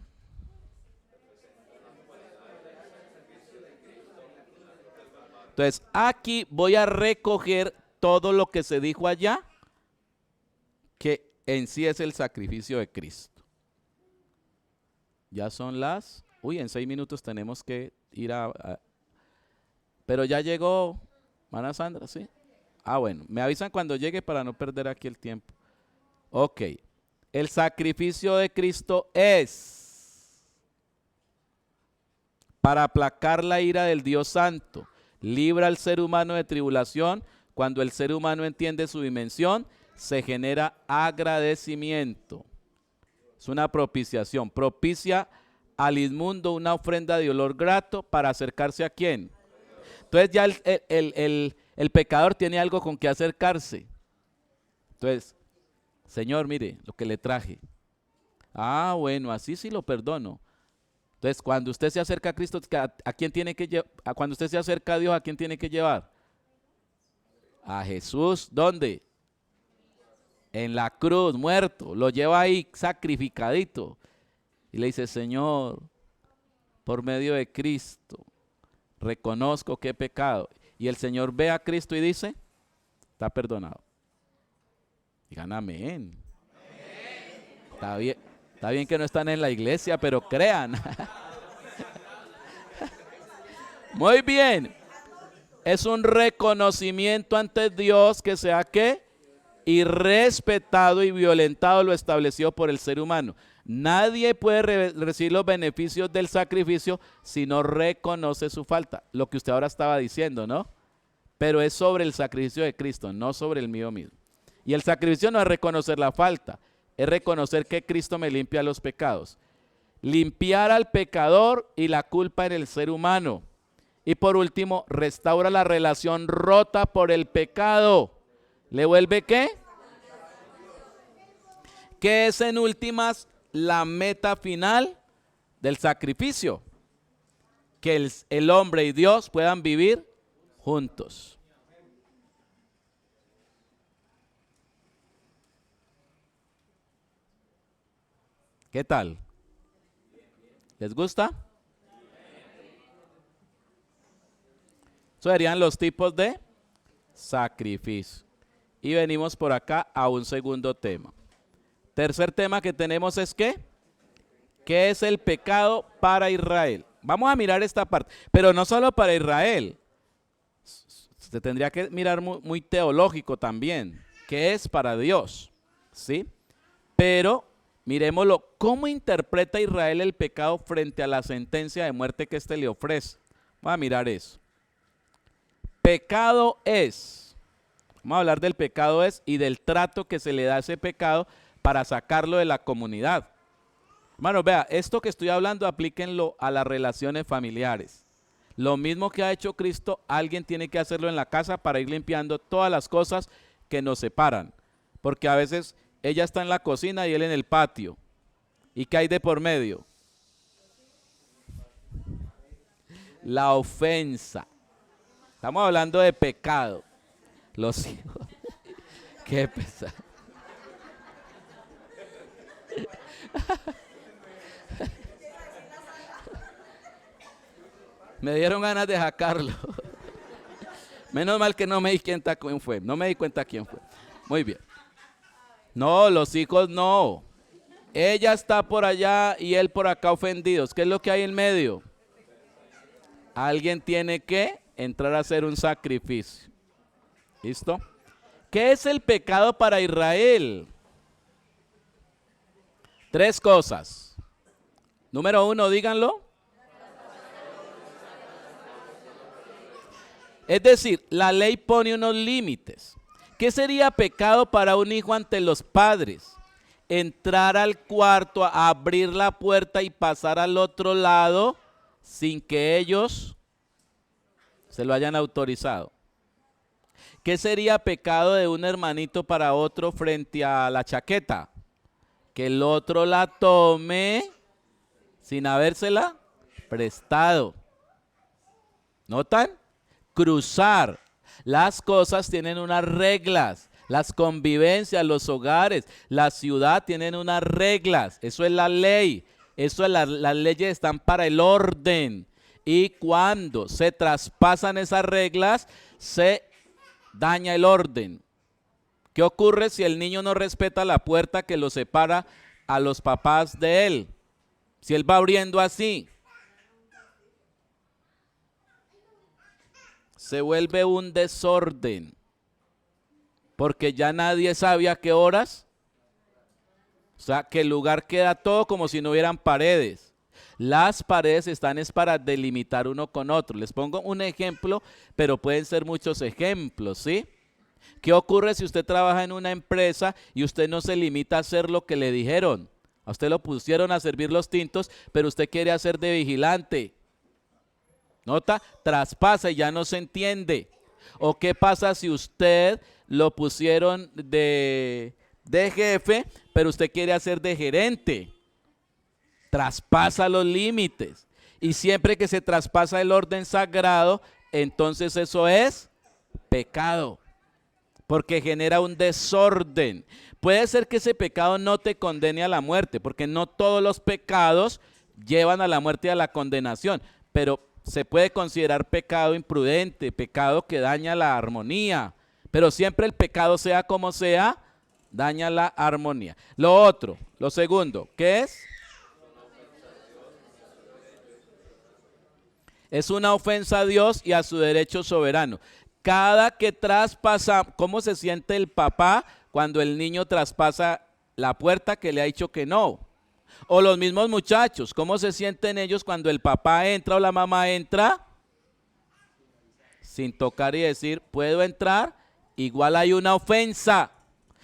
Entonces, aquí voy a recoger todo lo que se dijo allá, que en sí es el sacrificio de Cristo. Ya son en 6 minutos tenemos que ir pero ya llegó, Mana Sandra, ¿sí? Bueno, me avisan cuando llegue para no perder aquí el tiempo. Ok, el sacrificio de Cristo es para aplacar la ira del Dios Santo. Libra al ser humano de tribulación. Cuando el ser humano entiende su dimensión, se genera agradecimiento. Es una propiciación. Propicia al inmundo una ofrenda de olor grato para acercarse ¿a quién? Entonces ya el pecador tiene algo con que acercarse. Entonces, Señor, mire lo que le traje. Bueno, así sí lo perdono. Entonces, cuando usted se acerca a Cristo, ¿a quién tiene que llevar? Cuando usted se acerca a Dios, ¿a quién tiene que llevar? A Jesús. ¿Dónde? En la cruz, muerto. Lo lleva ahí sacrificadito. Y le dice, Señor, por medio de Cristo, reconozco que he pecado. Y el Señor ve a Cristo y dice, está perdonado. Digan amén. Está bien que no están en la iglesia, pero crean. Muy bien. Es un reconocimiento ante Dios que sea ¿qué? y respetado y violentado lo establecido por el ser humano. Nadie puede recibir los beneficios del sacrificio si no reconoce su falta. Lo que usted ahora estaba diciendo, ¿no? Pero es sobre el sacrificio de Cristo, no sobre el mío mismo. Y el sacrificio no es reconocer la falta, es reconocer que Cristo me limpia los pecados. Limpiar al pecador y la culpa en el ser humano. Y por último, restaura la relación rota por el pecado. ¿Le vuelve qué? ¿Qué es en últimas la meta final del sacrificio? Que el hombre y Dios puedan vivir juntos. ¿Qué tal? ¿Les gusta? Eso serían los tipos de sacrificio. Y venimos por acá a un segundo tema. Tercer tema que tenemos es ¿qué? ¿Qué es el pecado para Israel? Vamos a mirar esta parte, pero no solo para Israel. Se tendría que mirar muy teológico también. ¿Qué es para Dios? ¿Sí? Pero miremoslo, ¿cómo interpreta Israel el pecado frente a la sentencia de muerte que éste le ofrece? Vamos a mirar eso. Pecado es, vamos a hablar del pecado es y del trato que se le da a ese pecado para sacarlo de la comunidad. Hermanos, vea, esto que estoy hablando aplíquenlo a las relaciones familiares. Lo mismo que ha hecho Cristo, alguien tiene que hacerlo en la casa para ir limpiando todas las cosas que nos separan. Porque a veces ella está en la cocina y él en el patio. ¿Y qué hay de por medio? La ofensa. Estamos hablando de pecado. Los hijos. Qué pesado. Me dieron ganas de sacarlo. Menos mal que no me di cuenta quién fue. No me di cuenta quién fue. Muy bien. No, los hijos no. Ella está por allá y él por acá ofendidos. ¿Qué es lo que hay en medio? Alguien tiene que entrar a hacer un sacrificio. ¿Listo? ¿Qué es el pecado para Israel? 3 cosas. Número 1, díganlo. Es decir, la ley pone unos límites. ¿Qué sería pecado para un hijo ante los padres? Entrar al cuarto, a abrir la puerta y pasar al otro lado sin que ellos se lo hayan autorizado. ¿Qué sería pecado de un hermanito para otro frente a la chaqueta? Que el otro la tome sin habérsela prestado. ¿Notan? Cruzar. Las cosas tienen unas reglas. Las convivencias, los hogares, la ciudad tienen unas reglas. Eso es la ley. Eso es las leyes están para el orden. Y cuando se traspasan esas reglas, se daña el orden. ¿Qué ocurre si el niño no respeta la puerta que lo separa a los papás de él? Si él va abriendo así, se vuelve un desorden, porque ya nadie sabe a qué horas. O sea, que el lugar queda todo como si no hubieran paredes. Las paredes están es para delimitar uno con otro. Les pongo un ejemplo, pero pueden ser muchos ejemplos, ¿sí? ¿Qué ocurre si usted trabaja en una empresa y usted no se limita a hacer lo que le dijeron? A usted lo pusieron a servir los tintos, pero usted quiere hacer de vigilante. ¿Nota? Traspasa y ya no se entiende. ¿O qué pasa si usted lo pusieron de jefe, pero usted quiere hacer de gerente? Traspasa los límites. Y siempre que se traspasa el orden sagrado, entonces eso es pecado. Porque genera un desorden. Puede ser que ese pecado no te condene a la muerte, porque no todos los pecados llevan a la muerte y a la condenación, pero se puede considerar pecado imprudente, pecado que daña la armonía, pero siempre el pecado, sea como sea, daña la armonía. Lo otro, lo segundo, ¿qué es? Es una ofensa a Dios y a su derecho soberano. Cada que traspasa, ¿cómo se siente el papá cuando el niño traspasa la puerta que le ha dicho que no? O los mismos muchachos, ¿cómo se sienten ellos cuando el papá entra o la mamá entra sin tocar y decir, ¿puedo entrar? Igual hay una ofensa.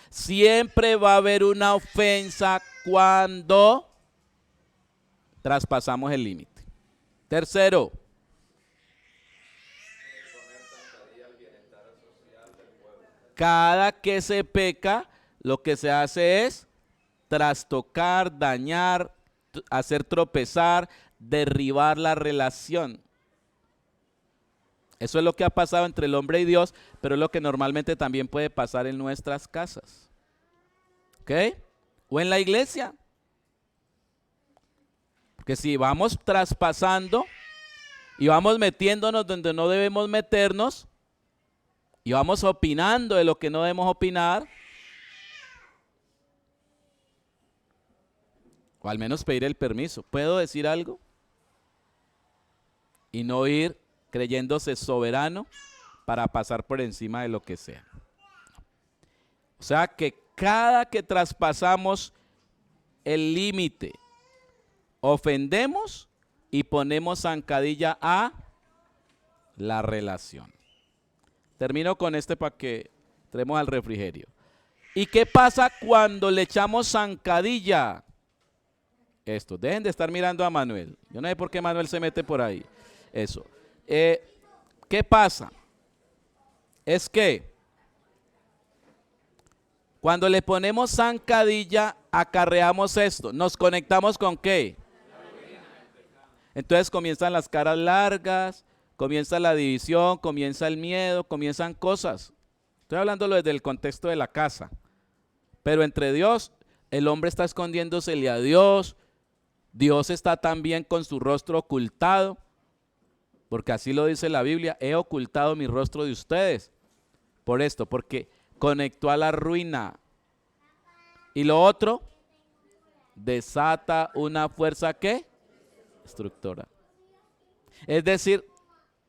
Siempre va a haber una ofensa cuando traspasamos el límite. Tercero, cada que se peca, lo que se hace es trastocar, dañar, hacer tropezar, derribar la relación. Eso es lo que ha pasado entre el hombre y Dios, pero es lo que normalmente también puede pasar en nuestras casas. ¿Ok? O en la iglesia. Porque si vamos traspasando y vamos metiéndonos donde no debemos meternos, y vamos opinando de lo que no debemos opinar, o al menos pedir el permiso. ¿Puedo decir algo? Y no ir creyéndose soberano para pasar por encima de lo que sea. O sea que cada que traspasamos el límite, ofendemos y ponemos zancadilla a la relación. Termino con este para que entremos al refrigerio. ¿Y qué pasa cuando le echamos zancadilla? Esto, dejen de estar mirando a Manuel. Yo no sé por qué Manuel se mete por ahí. Eso. ¿Qué pasa? Es que cuando le ponemos zancadilla, acarreamos esto. ¿Nos conectamos con qué? Entonces comienzan las caras largas, comienza la división, comienza el miedo, comienzan cosas. Estoy hablándolo desde el contexto de la casa. Pero entre Dios, el hombre está escondiéndosele a Dios. Dios está también con su rostro ocultado. Porque así lo dice la Biblia, he ocultado mi rostro de ustedes. Por esto, porque conectó a la ruina. Y lo otro, desata una fuerza ¿qué? Destructora. Es decir,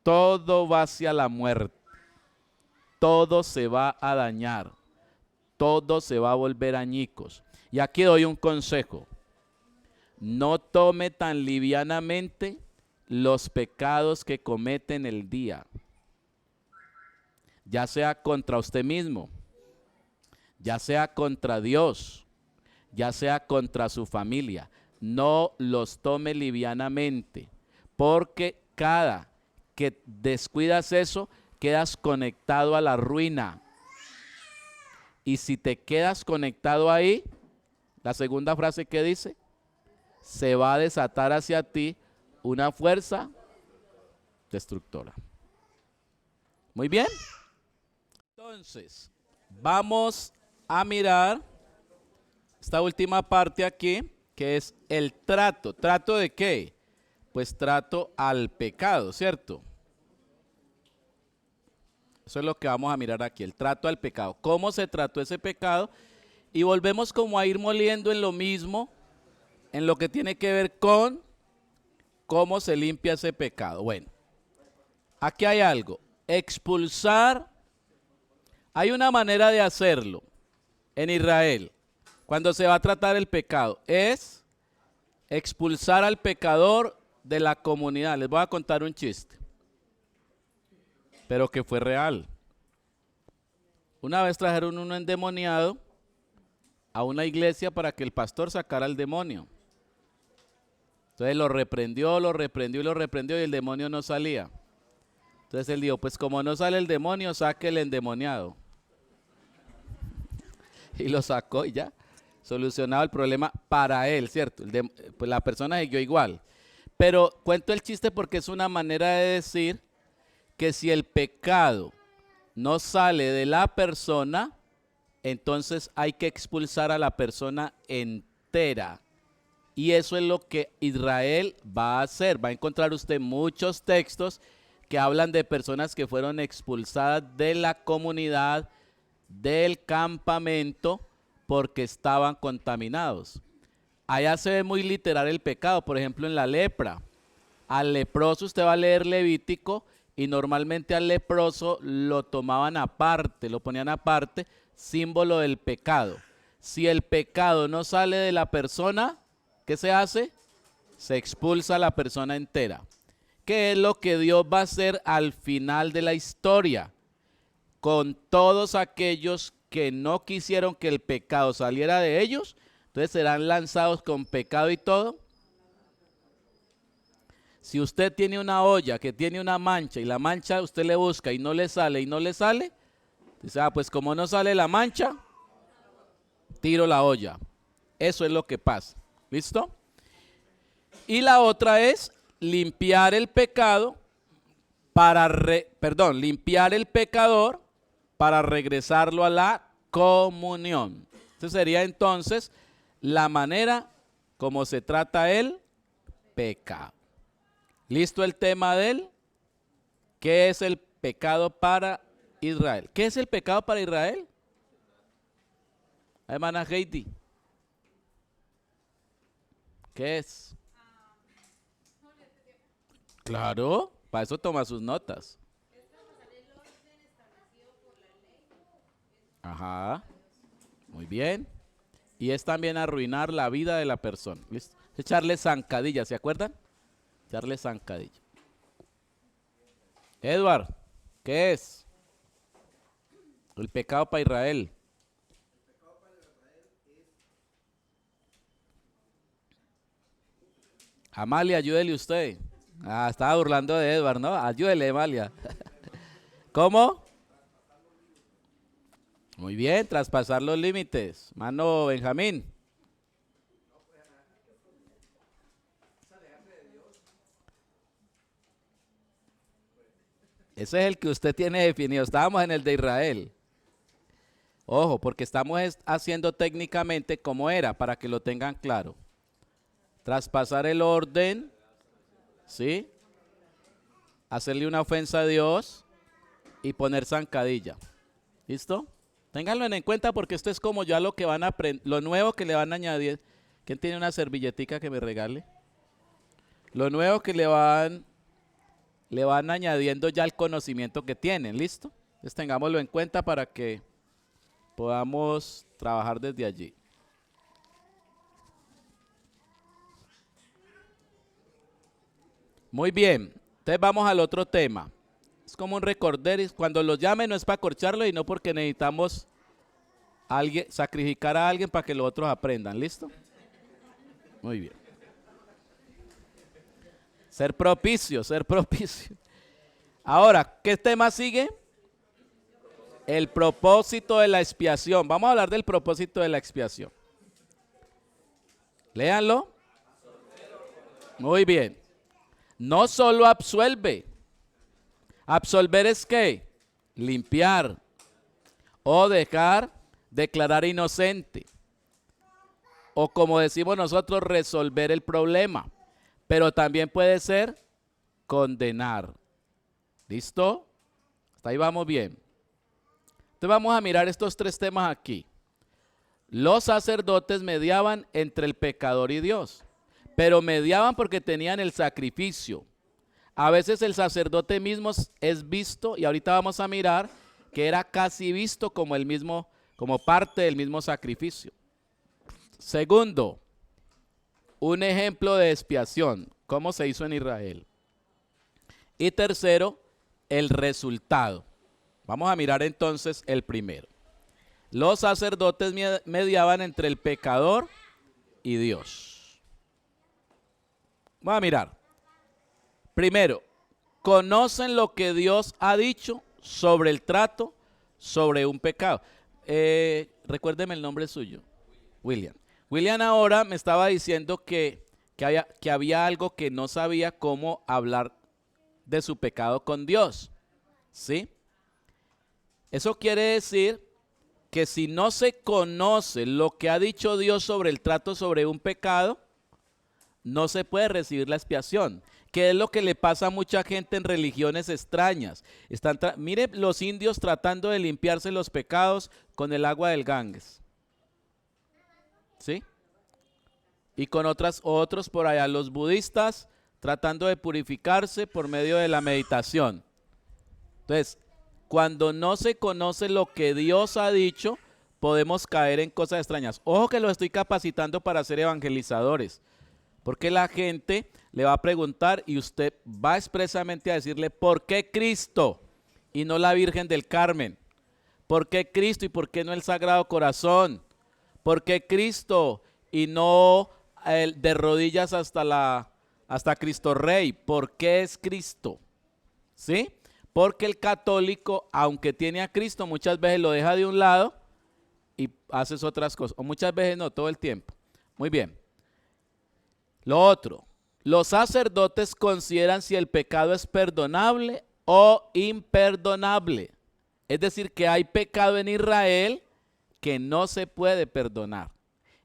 todo va hacia la muerte. Todo se va a dañar. Todo se va a volver añicos. Y aquí doy un consejo. No tome tan livianamente los pecados que comete en el día. Ya sea contra usted mismo, ya sea contra Dios, ya sea contra su familia. No los tome livianamente, porque cada que descuidas eso, quedas conectado a la ruina. Y si te quedas conectado ahí, la segunda frase que dice, se va a desatar hacia ti una fuerza destructora. Muy bien. Entonces, vamos a mirar esta última parte aquí, que es el trato. ¿Trato de qué? Pues trato al pecado, ¿cierto? Eso es lo que vamos a mirar aquí, el trato al pecado. ¿Cómo se trató ese pecado? Y volvemos como a ir moliendo en lo mismo, en lo que tiene que ver con cómo se limpia ese pecado. Bueno, aquí hay algo. Expulsar. Hay una manera de hacerlo en Israel cuando se va a tratar el pecado. Es expulsar al pecador de la comunidad. Les voy a contar un chiste, pero que fue real. Una vez trajeron un endemoniado a una iglesia para que el pastor sacara al demonio. Entonces lo reprendió y el demonio no salía. Entonces él dijo, pues como no sale el demonio, saque el endemoniado. Y lo sacó y ya, solucionado el problema para él, ¿cierto? Pues la persona siguió igual. Pero cuento el chiste porque es una manera de decir que si el pecado no sale de la persona, entonces hay que expulsar a la persona entera. Y eso es lo que Israel va a hacer. Va a encontrar usted muchos textos que hablan de personas que fueron expulsadas de la comunidad, del campamento, porque estaban contaminados. Allá se ve muy literal el pecado, por ejemplo en la lepra. Al leproso usted va a leer Levítico y normalmente al leproso lo tomaban aparte, lo ponían aparte símbolo del pecado. Si el pecado no sale de la persona, ¿qué se hace? Se expulsa a la persona entera. ¿Qué es lo que Dios va a hacer al final de la historia? Con todos aquellos que no quisieron que el pecado saliera de ellos, entonces serán lanzados con pecado y todo. Si usted tiene una olla que tiene una mancha y la mancha usted le busca y no le sale, dice, pues como no sale la mancha, tiro la olla. Eso es lo que pasa. ¿Listo? Y la otra es limpiar el pecado limpiar el pecador para regresarlo a la comunión. Esta sería entonces la manera como se trata el pecado. ¿Listo el tema de él? ¿Qué es el pecado para Israel? ¿Qué es el pecado para Israel? Hermana Heidi. ¿Qué es? Claro, para eso toma sus notas. Ajá, muy bien. Y es también arruinar la vida de la persona. ¿Listo? Echarle zancadilla, ¿se acuerdan? Echarle zancadilla. Edward, ¿qué es? El pecado para Israel. Amalia, ayúdele usted. Estaba burlando de Edward, ¿no? Ayúdele, Amalia. ¿Cómo? Muy bien, traspasar los límites. Mano Benjamín. Ese es el que usted tiene definido. Estábamos en el de Israel. Ojo, porque estamos haciendo técnicamente como era, para que lo tengan claro. Traspasar el orden, ¿sí? Hacerle una ofensa a Dios y poner zancadilla. ¿Listo? Ténganlo en cuenta porque esto es como ya lo que van a aprender, lo nuevo que le van a añadir. ¿Quién tiene una servilletica que me regale? Lo nuevo que le van añadiendo ya el conocimiento que tienen, ¿listo? Entonces tengámoslo en cuenta para que podamos trabajar desde allí. Muy bien, entonces vamos al otro tema. Es como un recorder, cuando los llamen no es para corcharlo y no porque necesitamos sacrificar a alguien para que los otros aprendan, ¿listo? Muy bien. Ser propicio, ser propicio. Ahora, ¿qué tema sigue? El propósito de la expiación. Vamos a hablar del propósito de la expiación. Léanlo. Muy bien. No solo absuelve. Absolver es ¿qué? Limpiar o declarar inocente. O como decimos nosotros, resolver el problema. Pero también puede ser condenar. ¿Listo? Hasta ahí vamos bien. Entonces vamos a mirar estos tres temas aquí. Los sacerdotes mediaban entre el pecador y Dios, pero mediaban porque tenían el sacrificio. A veces el sacerdote mismo es visto, y ahorita vamos a mirar que era casi visto como como parte del mismo sacrificio. Segundo, un ejemplo de expiación, cómo se hizo en Israel. Y tercero, el resultado. Vamos a mirar entonces el primero. Los sacerdotes mediaban entre el pecador y Dios. Vamos a mirar. Primero, conocen lo que Dios ha dicho sobre el trato sobre un pecado. Recuérdeme el nombre suyo. William. William ahora me estaba diciendo que había algo que no sabía cómo hablar de su pecado con Dios. ¿Sí? Eso quiere decir que si no se conoce lo que ha dicho Dios sobre el trato sobre un pecado, no se puede recibir la expiación. ¿Qué es lo que le pasa a mucha gente en religiones extrañas? Mire los indios tratando de limpiarse los pecados con el agua del Ganges. ¿Sí? Y con otros por allá, los budistas tratando de purificarse por medio de la meditación. Entonces, cuando no se conoce lo que Dios ha dicho, podemos caer en cosas extrañas. Ojo que los estoy capacitando para ser evangelizadores, porque la gente le va a preguntar y usted va expresamente a decirle ¿por qué Cristo y no la Virgen del Carmen? ¿Por qué Cristo y por qué no el Sagrado Corazón? ¿Por qué Cristo y no el de rodillas hasta Cristo Rey? ¿Por qué es Cristo? ¿Sí? Porque el católico, aunque tiene a Cristo, muchas veces lo deja de un lado y haces otras cosas. O muchas veces no, todo el tiempo. Muy bien. Lo otro, los sacerdotes consideran si el pecado es perdonable o imperdonable. Es decir, que hay pecado en Israel que no se puede perdonar.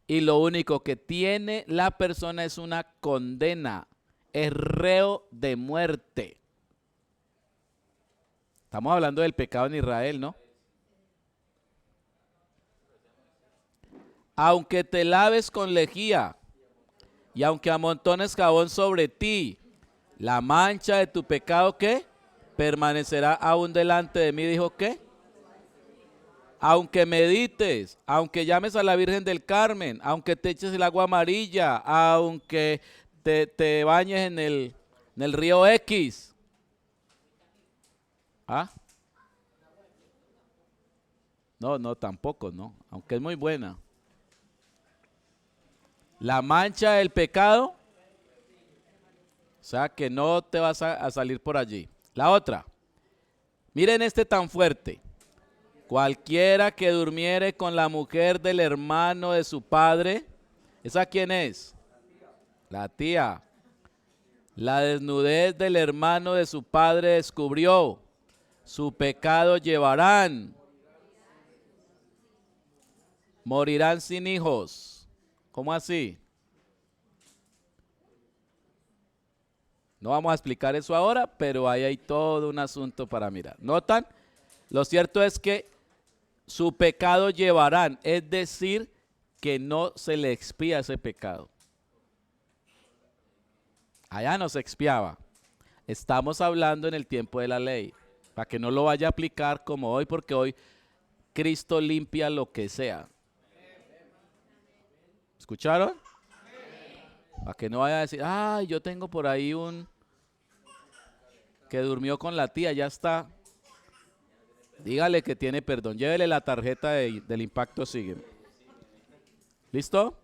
Y lo único que tiene la persona es una condena, es reo de muerte. Estamos hablando del pecado en Israel, ¿no? Aunque te laves con lejía y aunque amontones jabón sobre ti, la mancha de tu pecado, ¿qué? Permanecerá aún delante de mí, dijo, ¿qué? Aunque medites, aunque llames a la Virgen del Carmen, aunque te eches el agua amarilla, aunque te bañes en el río X. ¿Ah? No, tampoco, no. Aunque es muy buena. La mancha del pecado, o sea que no te vas a salir por allí. La otra, miren este tan fuerte. Cualquiera que durmiere con la mujer del hermano de su padre, ¿esa quién es? La tía. La desnudez del hermano de su padre descubrió. Su pecado llevarán. Morirán sin hijos. ¿Cómo así? No vamos a explicar eso ahora, pero ahí hay todo un asunto para mirar. ¿Notan? Lo cierto es que su pecado llevarán, es decir, que no se le expía ese pecado. Allá no se expiaba. Estamos hablando en el tiempo de la ley, para que no lo vaya a aplicar como hoy, porque hoy Cristo limpia lo que sea. ¿Escucharon? Para que no vaya a decir, ay, yo tengo por ahí un que durmió con la tía, ya está. Dígale que tiene perdón, llévele la tarjeta del impacto sigue. ¿Listo?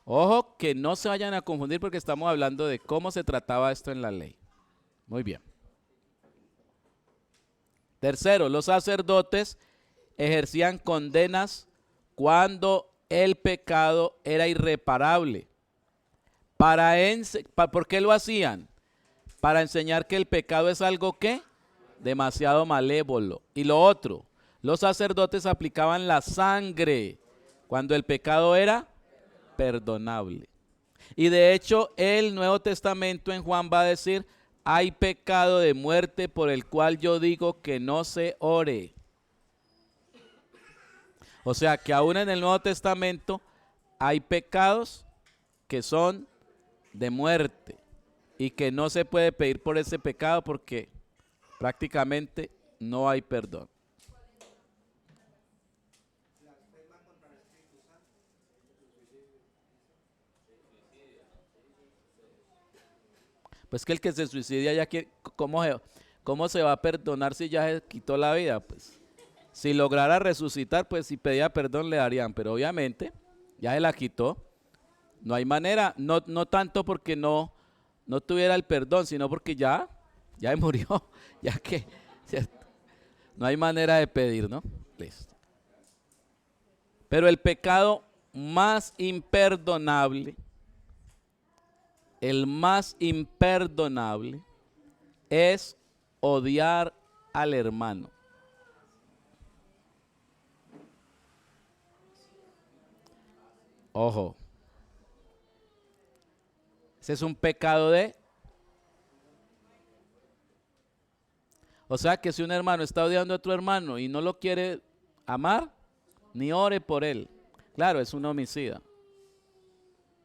Ojo que no se vayan a confundir porque estamos hablando de cómo se trataba esto en la ley. Muy bien. Tercero, los sacerdotes ejercían condenas cuando el pecado era irreparable. ¿Por qué lo hacían? Para enseñar que el pecado es algo ¿qué? Demasiado malévolo. Y lo otro, los sacerdotes aplicaban la sangre cuando el pecado era perdonable. Y de hecho el Nuevo Testamento en Juan va a decir, hay pecado de muerte por el cual yo digo que no se ore. O sea que aún en el Nuevo Testamento hay pecados que son de muerte y que no se puede pedir por ese pecado porque prácticamente no hay perdón. Pues que el que se suicidia ya quiere, ¿cómo se va a perdonar si ya se quitó la vida? Pues si lograra resucitar, pues si pedía perdón le darían, pero obviamente ya se la quitó. No hay manera, no tanto porque no tuviera el perdón, sino porque ya murió, ya que, ¿cierto? No hay manera de pedir, ¿no? Listo. Pero el pecado más imperdonable, el más imperdonable es odiar al hermano. Ojo. Ese es un pecado de... O sea que si un hermano está odiando a otro hermano y no lo quiere amar, ni ore por él. Claro, es un homicida.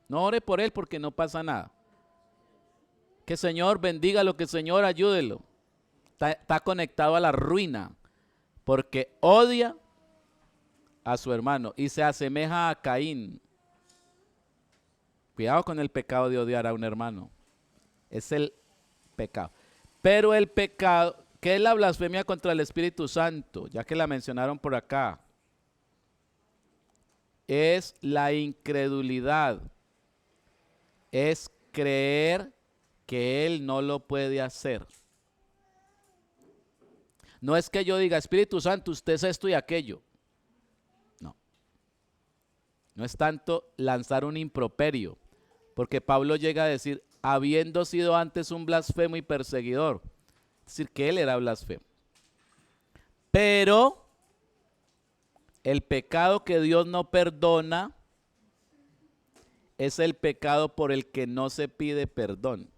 No ore por él porque no pasa nada. Que el Señor bendígalo, que el Señor ayúdelo. Está conectado a la ruina porque odia a su hermano y se asemeja a Caín. Cuidado con el pecado de odiar a un hermano. Es el pecado. Pero el pecado, ¿qué es la blasfemia contra el Espíritu Santo? Ya que la mencionaron por acá. Es la incredulidad. Es creer que Él no lo puede hacer. No es que yo diga, Espíritu Santo, usted es esto y aquello. No. No es tanto lanzar un improperio, porque Pablo llega a decir, habiendo sido antes un blasfemo y perseguidor. Es decir, que él era blasfemo. Pero el pecado que Dios no perdona es el pecado por el que no se pide perdón.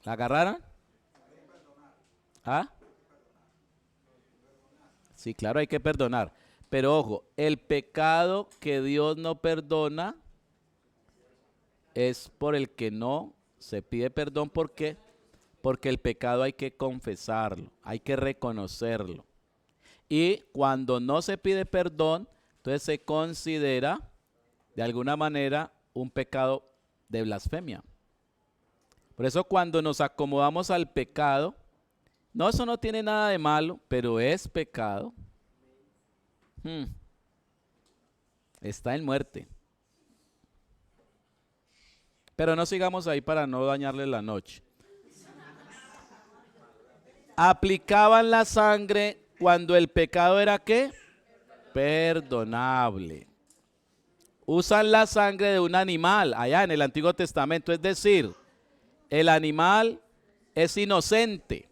¿La agarraron? ¿Ah? Sí, claro, hay que perdonar. Pero ojo, el pecado que Dios no perdona es por el que no se pide perdón. ¿Por qué? Porque el pecado hay que confesarlo, hay que reconocerlo. Y cuando no se pide perdón, entonces se considera de alguna manera un pecado de blasfemia. Por eso cuando nos acomodamos al pecado, no, eso no tiene nada de malo, pero es pecado. Está en muerte. Pero no sigamos ahí para no dañarle la noche. Aplicaban la sangre cuando el pecado era ¿qué? Perdonable. Usan la sangre de un animal allá en el Antiguo Testamento, es decir, el animal es inocente,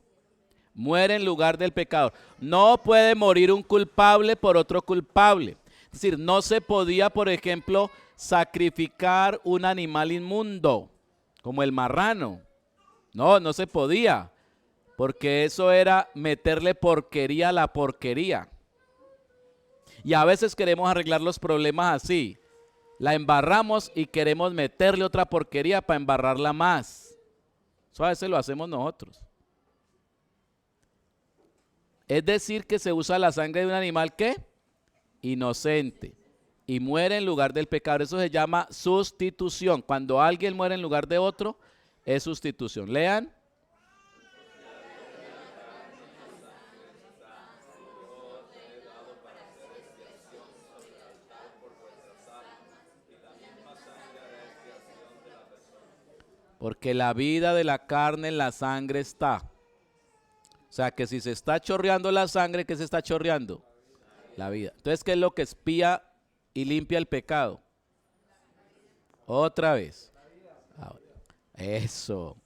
muere en lugar del pecador. No puede morir un culpable por otro culpable. Es decir, no se podía, por ejemplo, sacrificar un animal inmundo, como el marrano. No, no se podía, porque eso era meterle porquería a la porquería. Y a veces queremos arreglar los problemas así. La embarramos y queremos meterle otra porquería para embarrarla más. Eso a veces lo hacemos nosotros. Es decir, que se usa la sangre de un animal ¿qué? Inocente. Y muere en lugar del pecador. Eso se llama sustitución. Cuando alguien muere en lugar de otro, es sustitución. Lean. Porque la vida de la carne en la sangre está. O sea que si se está chorreando la sangre, ¿qué se está chorreando? La vida. Entonces, ¿qué es lo que expía y limpia el pecado? Otra vez. Eso.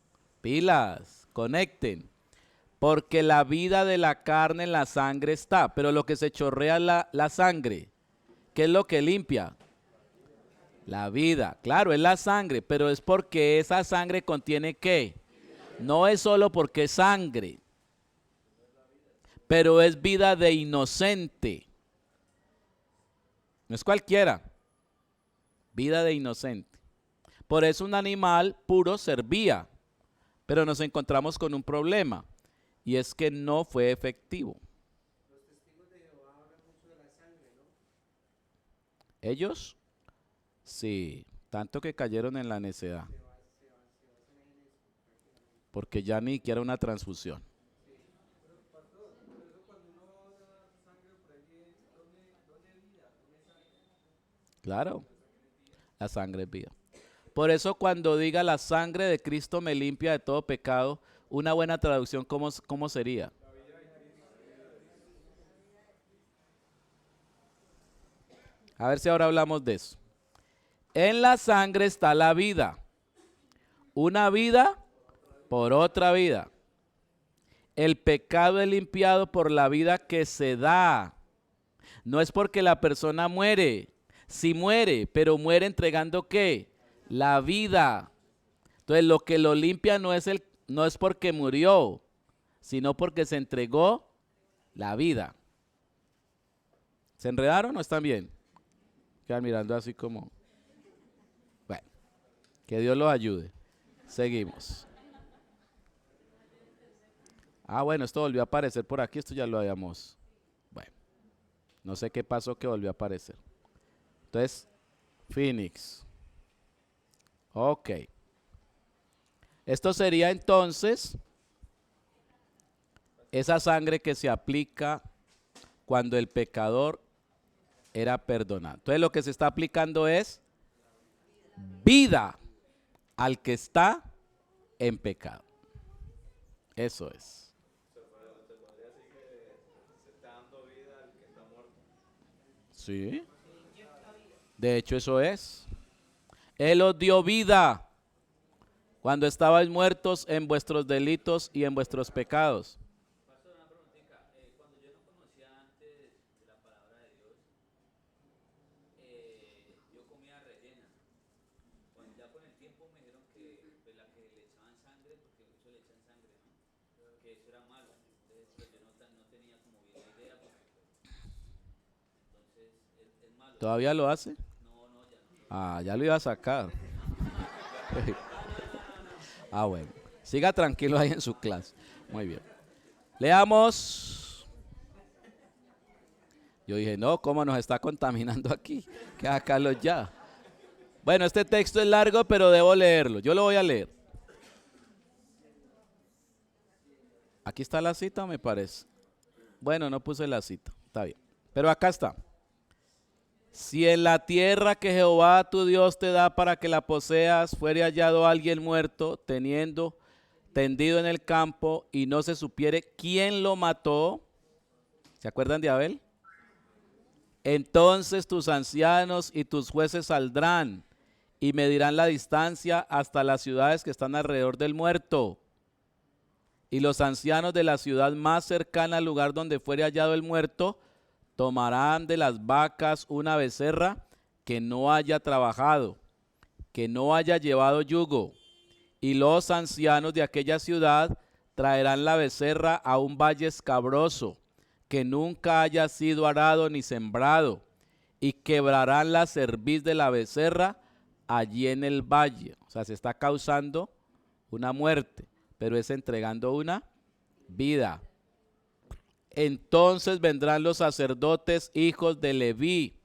Pilas, conecten. Porque la vida de la carne en la sangre está. Pero lo que se chorrea la sangre, ¿qué es lo que limpia? La vida. Claro, es la sangre, pero es porque esa sangre contiene ¿qué? No es solo porque es sangre, pero es vida de inocente. No es cualquiera. Vida de inocente. Por eso un animal puro servía, pero nos encontramos con un problema, y es que no fue efectivo. Los testigos de Jehová hablan mucho de la sangre, ¿no? ¿Ellos? Sí, tanto que cayeron en la necedad. Porque ya ni siquiera una transfusión. Claro, la sangre es vida. Por eso cuando diga la sangre de Cristo me limpia de todo pecado, una buena traducción, ¿cómo sería? A ver si ahora hablamos de eso. En la sangre está la vida. Una vida por otra vida. El pecado es limpiado por la vida que se da. No es porque la persona muere. Sí muere, pero muere entregando ¿qué? La vida. Entonces lo que lo limpia no es porque murió, sino porque se entregó la vida. ¿Se enredaron o están bien? Quedan mirando así como... Bueno, que Dios los ayude. Seguimos. Ah, bueno, esto volvió a aparecer por aquí, esto ya lo habíamos. Bueno, no sé qué pasó que volvió a aparecer. Entonces, Phoenix. Ok. Esto sería entonces esa sangre que se aplica cuando el pecador era perdonado. Entonces lo que se está aplicando es vida al que está en pecado. Eso es. Sí. De hecho eso es. Él os dio vida cuando estabais muertos en vuestros delitos y en vuestros pecados. ¿Todavía lo hace? Ah, ya lo iba a sacar. Ah, bueno. Siga tranquilo ahí en su clase. Muy bien. Leamos. Yo dije, no, ¿cómo nos está contaminando aquí? Que Carlos ya. Bueno, este texto es largo, pero debo leerlo. Yo lo voy a leer. Aquí está la cita, me parece. Bueno, no puse la cita. Está bien. Pero acá está. Si en la tierra que Jehová tu Dios te da para que la poseas fuere hallado alguien muerto, tendido en el campo, y no se supiere quién lo mató, ¿se acuerdan de Abel? Entonces tus ancianos y tus jueces saldrán y medirán la distancia hasta las ciudades que están alrededor del muerto. Y los ancianos de la ciudad más cercana al lugar donde fuere hallado el muerto tomarán de las vacas una becerra que no haya trabajado, que no haya llevado yugo, y los ancianos de aquella ciudad traerán la becerra a un valle escabroso, que nunca haya sido arado ni sembrado, y quebrarán la cerviz de la becerra allí en el valle. O sea, se está causando una muerte, pero es entregando una vida. Entonces vendrán los sacerdotes hijos de Leví,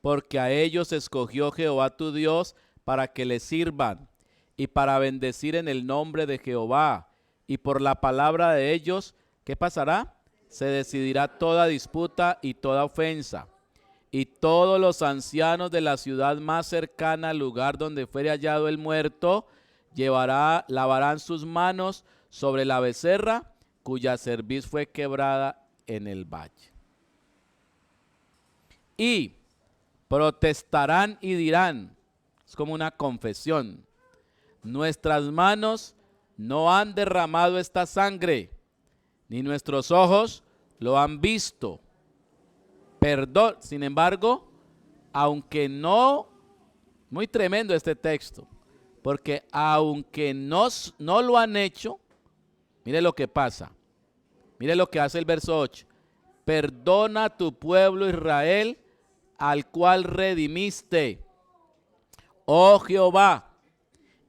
porque a ellos escogió Jehová tu Dios para que le sirvan y para bendecir en el nombre de Jehová. Y por la palabra de ellos, ¿qué pasará? Se decidirá toda disputa y toda ofensa. Y todos los ancianos de la ciudad más cercana al lugar donde fuere hallado el muerto, lavarán sus manos sobre la becerra cuya cerviz fue quebrada en el valle. Y protestarán y dirán, es como una confesión, nuestras manos no han derramado esta sangre, ni nuestros ojos lo han visto. Perdón, sin embargo, aunque no, muy tremendo este texto, porque aunque no lo han hecho, mire lo que pasa. Mire lo que hace el verso 8. Perdona a tu pueblo Israel, al cual redimiste, oh Jehová,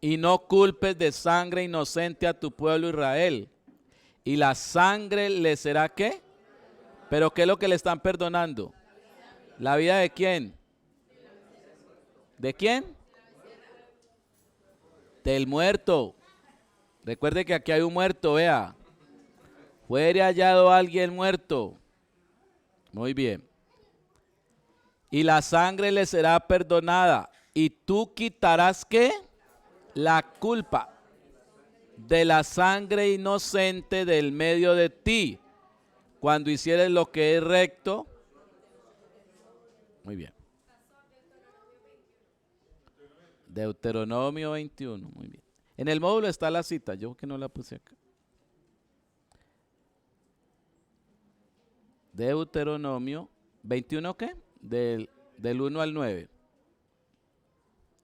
y no culpes de sangre inocente a tu pueblo Israel. Y la sangre le será ¿qué? ¿Pero qué es lo que le están perdonando? ¿La vida de quién? ¿De quién? Del muerto. Recuerde que aquí hay un muerto, vea. Fuere hallado alguien muerto. Muy bien. Y la sangre le será perdonada. Y tú quitarás ¿qué? La culpa de la sangre inocente del medio de ti, cuando hicieres lo que es recto. Muy bien. Deuteronomio 21. Muy bien. En el módulo está la cita, yo que no la puse acá. Deuteronomio 21, ¿qué? Del 1 al 9.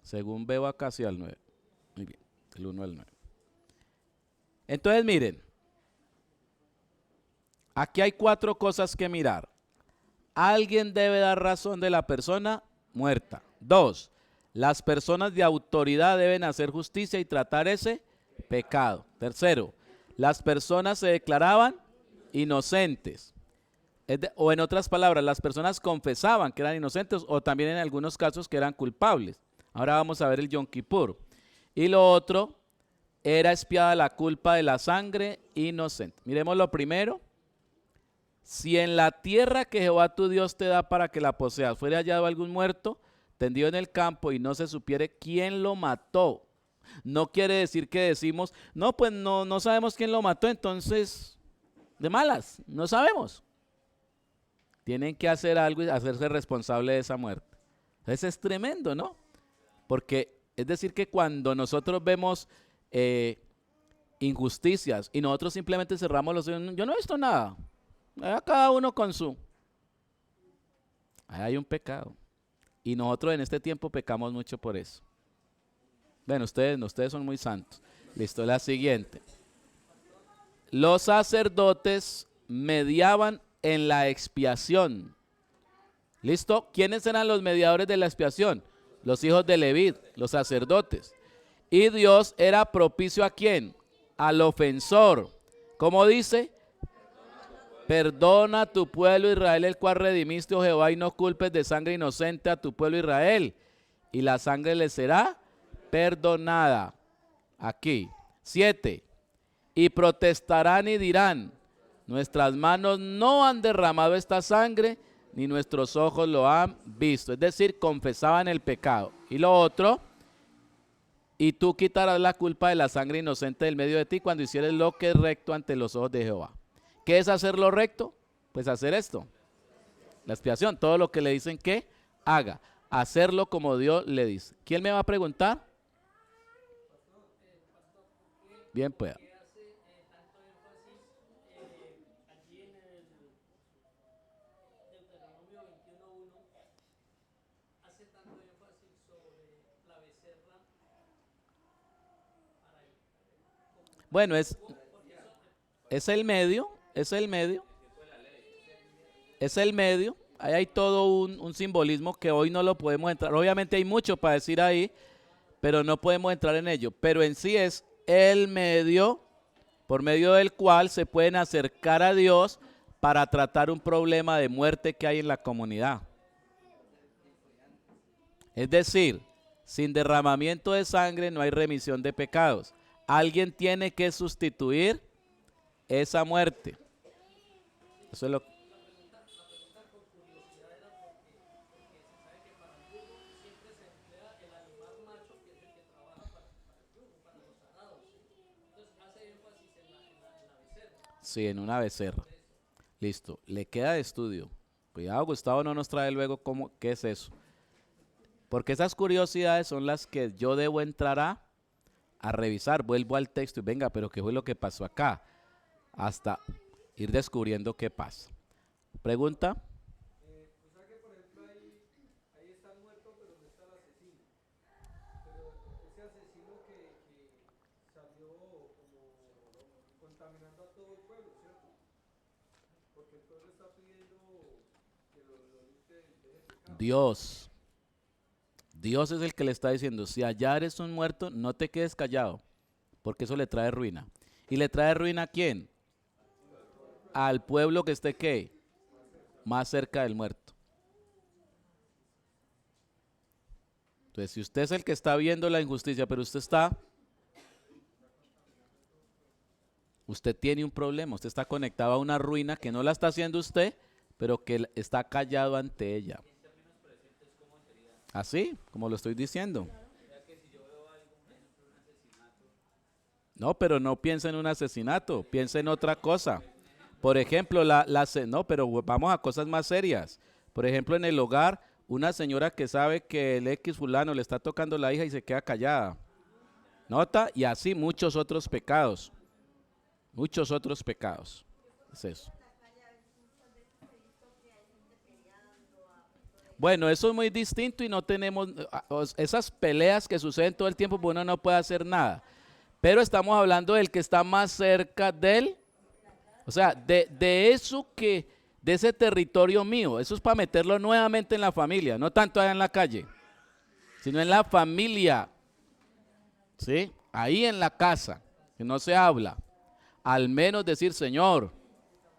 Según veo acá, sí, al 9. Muy bien, del 1 al 9. Entonces, miren. Aquí hay 4 cosas que mirar. Alguien debe dar razón de la persona muerta. 2. Las personas de autoridad deben hacer justicia y tratar ese pecado. 3. las personas se declaraban inocentes. O en otras palabras, las personas confesaban que eran inocentes o también en algunos casos que eran culpables. Ahora vamos a ver el Yom Kippur. Y lo otro, era expiada la culpa de la sangre inocente. Miremos lo primero. Si en la tierra que Jehová tu Dios te da para que la poseas fuera hallado algún muerto tendido en el campo y no se supiere quién lo mató. No quiere decir que decimos, no, pues no sabemos quién lo mató, entonces, de malas, no sabemos. Tienen que hacer algo y hacerse responsable de esa muerte. Eso es tremendo, ¿no? Porque es decir que cuando nosotros vemos injusticias y nosotros simplemente cerramos los ojos, yo no he visto nada. Cada uno con su. Ahí hay un pecado. Y nosotros en este tiempo pecamos mucho por eso. Bueno, ustedes son muy santos. Listo, la siguiente. Los sacerdotes mediaban en la expiación. ¿Listo? ¿Quiénes eran los mediadores de la expiación? Los hijos de Leví, los sacerdotes. Y Dios era propicio ¿a quién? Al ofensor. ¿Cómo dice? Perdona a tu pueblo Israel, el cual redimiste, oh Jehová, y no culpes de sangre inocente a tu pueblo Israel. Y la sangre le será perdonada. Aquí. 7. Y protestarán y dirán, nuestras manos no han derramado esta sangre, ni nuestros ojos lo han visto. Es decir, confesaban el pecado. Y lo otro, y tú quitarás la culpa de la sangre inocente del medio de ti cuando hicieres lo que es recto ante los ojos de Jehová. ¿Qué es hacer lo recto? Pues hacer esto. La expiación, todo lo que le dicen que haga. Hacerlo como Dios le dice. ¿Quién me va a preguntar? Bien, pues. Bueno, es el medio, es el medio, es el medio. Ahí hay todo un simbolismo que hoy no lo podemos entrar. Obviamente hay mucho para decir ahí, pero no podemos entrar en ello. Pero en sí es el medio por medio del cual se pueden acercar a Dios para tratar un problema de muerte que hay en la comunidad. Es decir, sin derramamiento de sangre no hay remisión de pecados. Alguien tiene que sustituir esa muerte. Eso es lo que... Sí, en una becerra. Listo. Le queda de estudio. Cuidado, Gustavo no nos trae luego qué es eso. Porque esas curiosidades son las que yo debo entrar a revisar. Vuelvo al texto y venga, pero ¿qué fue lo que pasó acá? Hasta ir descubriendo qué pasa. ¿Pregunta? O sea que, por ejemplo, ahí está el muerto, pero no está el asesino. Pero ese asesino que salió como contaminando a todo el pueblo, ¿cierto? Porque el pueblo está pidiendo que lo limpie de ese pecado. Dios es el que le está diciendo, si allá eres un muerto, no te quedes callado, porque eso le trae ruina. ¿Y le trae ruina a quién? Al pueblo que esté, ¿qué? Más cerca del muerto. Entonces, si usted es el que está viendo la injusticia, pero usted tiene un problema, usted está conectado a una ruina que no la está haciendo usted, pero que está callado ante ella. Así, como lo estoy diciendo. No, pero no piensa en un asesinato, piensa en otra cosa. Por ejemplo, no, pero vamos a cosas más serias. Por ejemplo, en el hogar, una señora que sabe que el X fulano le está tocando la hija y se queda callada. ¿Nota? Y así muchos otros pecados. Muchos otros pecados. Es eso. Bueno, eso es muy distinto y no tenemos esas peleas que suceden todo el tiempo, pues uno no puede hacer nada. Pero estamos hablando del que está más cerca del, o sea, de ese territorio mío. Eso es para meterlo nuevamente en la familia, no tanto allá en la calle, sino en la familia, ¿sí? Ahí en la casa, que no se habla. al menos decir, Señor,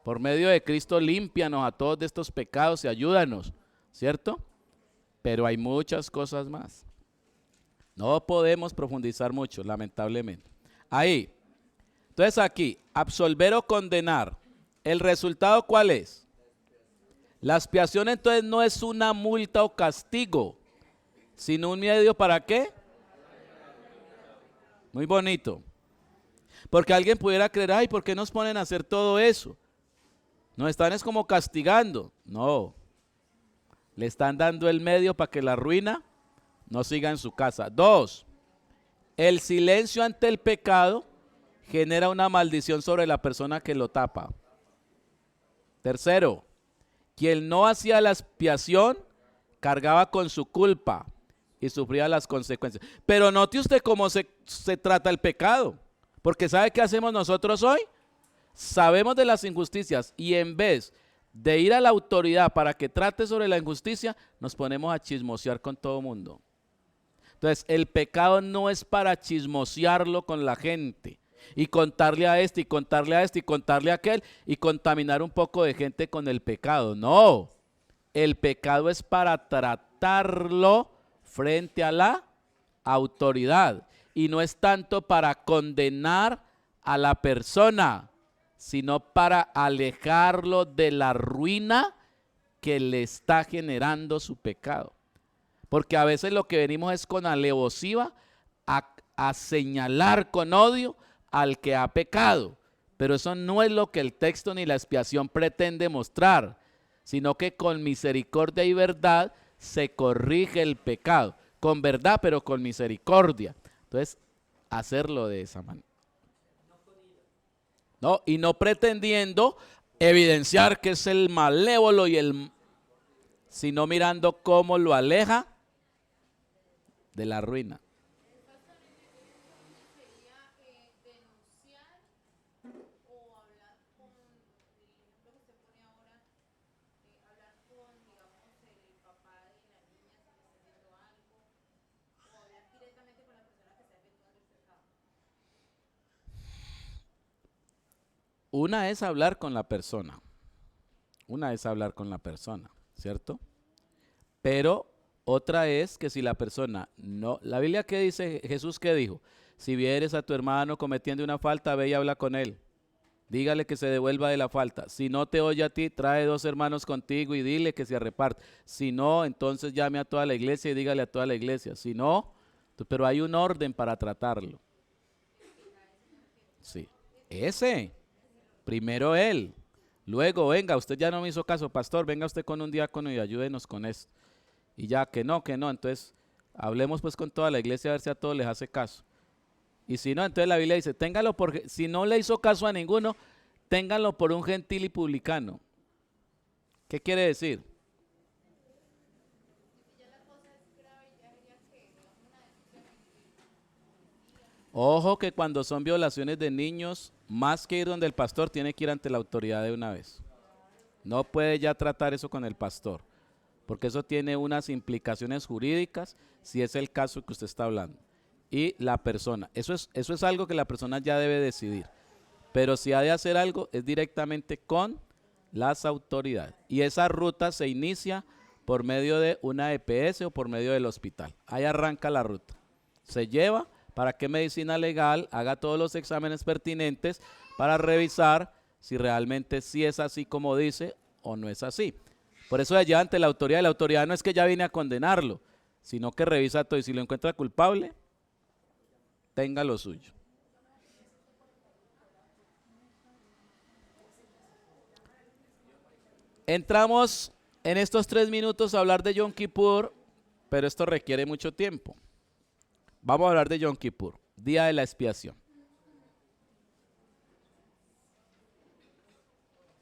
por medio de Cristo límpianos a todos de estos pecados y ayúdanos, ¿cierto? Pero hay muchas cosas más. No podemos profundizar mucho, lamentablemente. Ahí. Entonces aquí, absolver o condenar. ¿El resultado cuál es? La expiación entonces no es una multa o castigo, sino un medio ¿para qué? Muy bonito. Porque alguien pudiera creer, ay, ¿por qué nos ponen a hacer todo eso? Nos están es como castigando. No. Le están dando el medio para que la ruina no siga en su casa. 2. El silencio ante el pecado genera una maldición sobre la persona que lo tapa. 3. Quien no hacía la expiación cargaba con su culpa y sufría las consecuencias. Pero note usted cómo se trata el pecado. Porque ¿sabe qué hacemos nosotros hoy? Sabemos de las injusticias y en vez de ir a la autoridad para que trate sobre la injusticia, nos ponemos a chismosear con todo el mundo. Entonces, el pecado no es para chismosearlo con la gente y contarle a este y contarle a este y contarle a aquel y contaminar un poco de gente con el pecado. No, el pecado es para tratarlo frente a la autoridad y no es tanto para condenar a la persona, sino para alejarlo de la ruina que le está generando su pecado. Porque a veces lo que venimos es con alevosiva a señalar con odio al que ha pecado. Pero eso no es lo que el texto ni la expiación pretende mostrar, sino que con misericordia y verdad se corrige el pecado. Con verdad, pero con misericordia. Entonces, hacerlo de esa manera. No, y no pretendiendo evidenciar que es el malévolo sino mirando cómo lo aleja de la ruina. Una es hablar con la persona. Una es hablar con la persona, ¿cierto? Pero otra es que si la persona no... La Biblia, ¿qué dice? Jesús, ¿qué dijo? Si vieres a tu hermano cometiendo una falta, ve y habla con él. Dígale que se devuelva de la falta. Si no te oye a ti, trae 2 hermanos contigo y dile que se reparte. Si no, entonces llame a toda la iglesia y dígale a toda la iglesia. Si no, pero hay un orden para tratarlo. Sí, ese. Primero él. Luego, venga, usted ya no me hizo caso, pastor, venga usted con un diácono y ayúdenos con esto. Y ya, que no, entonces hablemos pues con toda la iglesia a ver si a todos les hace caso. Y si no, entonces la Biblia dice, téngalo porque, si no le hizo caso a ninguno, ténganlo por un gentil y publicano. ¿Qué quiere decir? Ojo que cuando son violaciones de niños, más que ir donde el pastor, tiene que ir ante la autoridad de una vez. No puede ya tratar eso con el pastor, porque eso tiene unas implicaciones jurídicas, si es el caso que usted está hablando. Y la persona, eso es algo que la persona ya debe decidir. Pero si ha de hacer algo, es directamente con las autoridades. Y esa ruta se inicia por medio de una EPS o por medio del hospital. Ahí arranca la ruta. Se lleva para que medicina legal haga todos los exámenes pertinentes para revisar si realmente sí es así como dice o no es así. Por eso allá ante la autoridad no es que ya viene a condenarlo, sino que revisa todo y si lo encuentra culpable, tenga lo suyo. Entramos en estos 3 minutos a hablar de Yom Kippur, pero esto requiere mucho tiempo. Vamos a hablar de Yom Kippur, día de la expiación.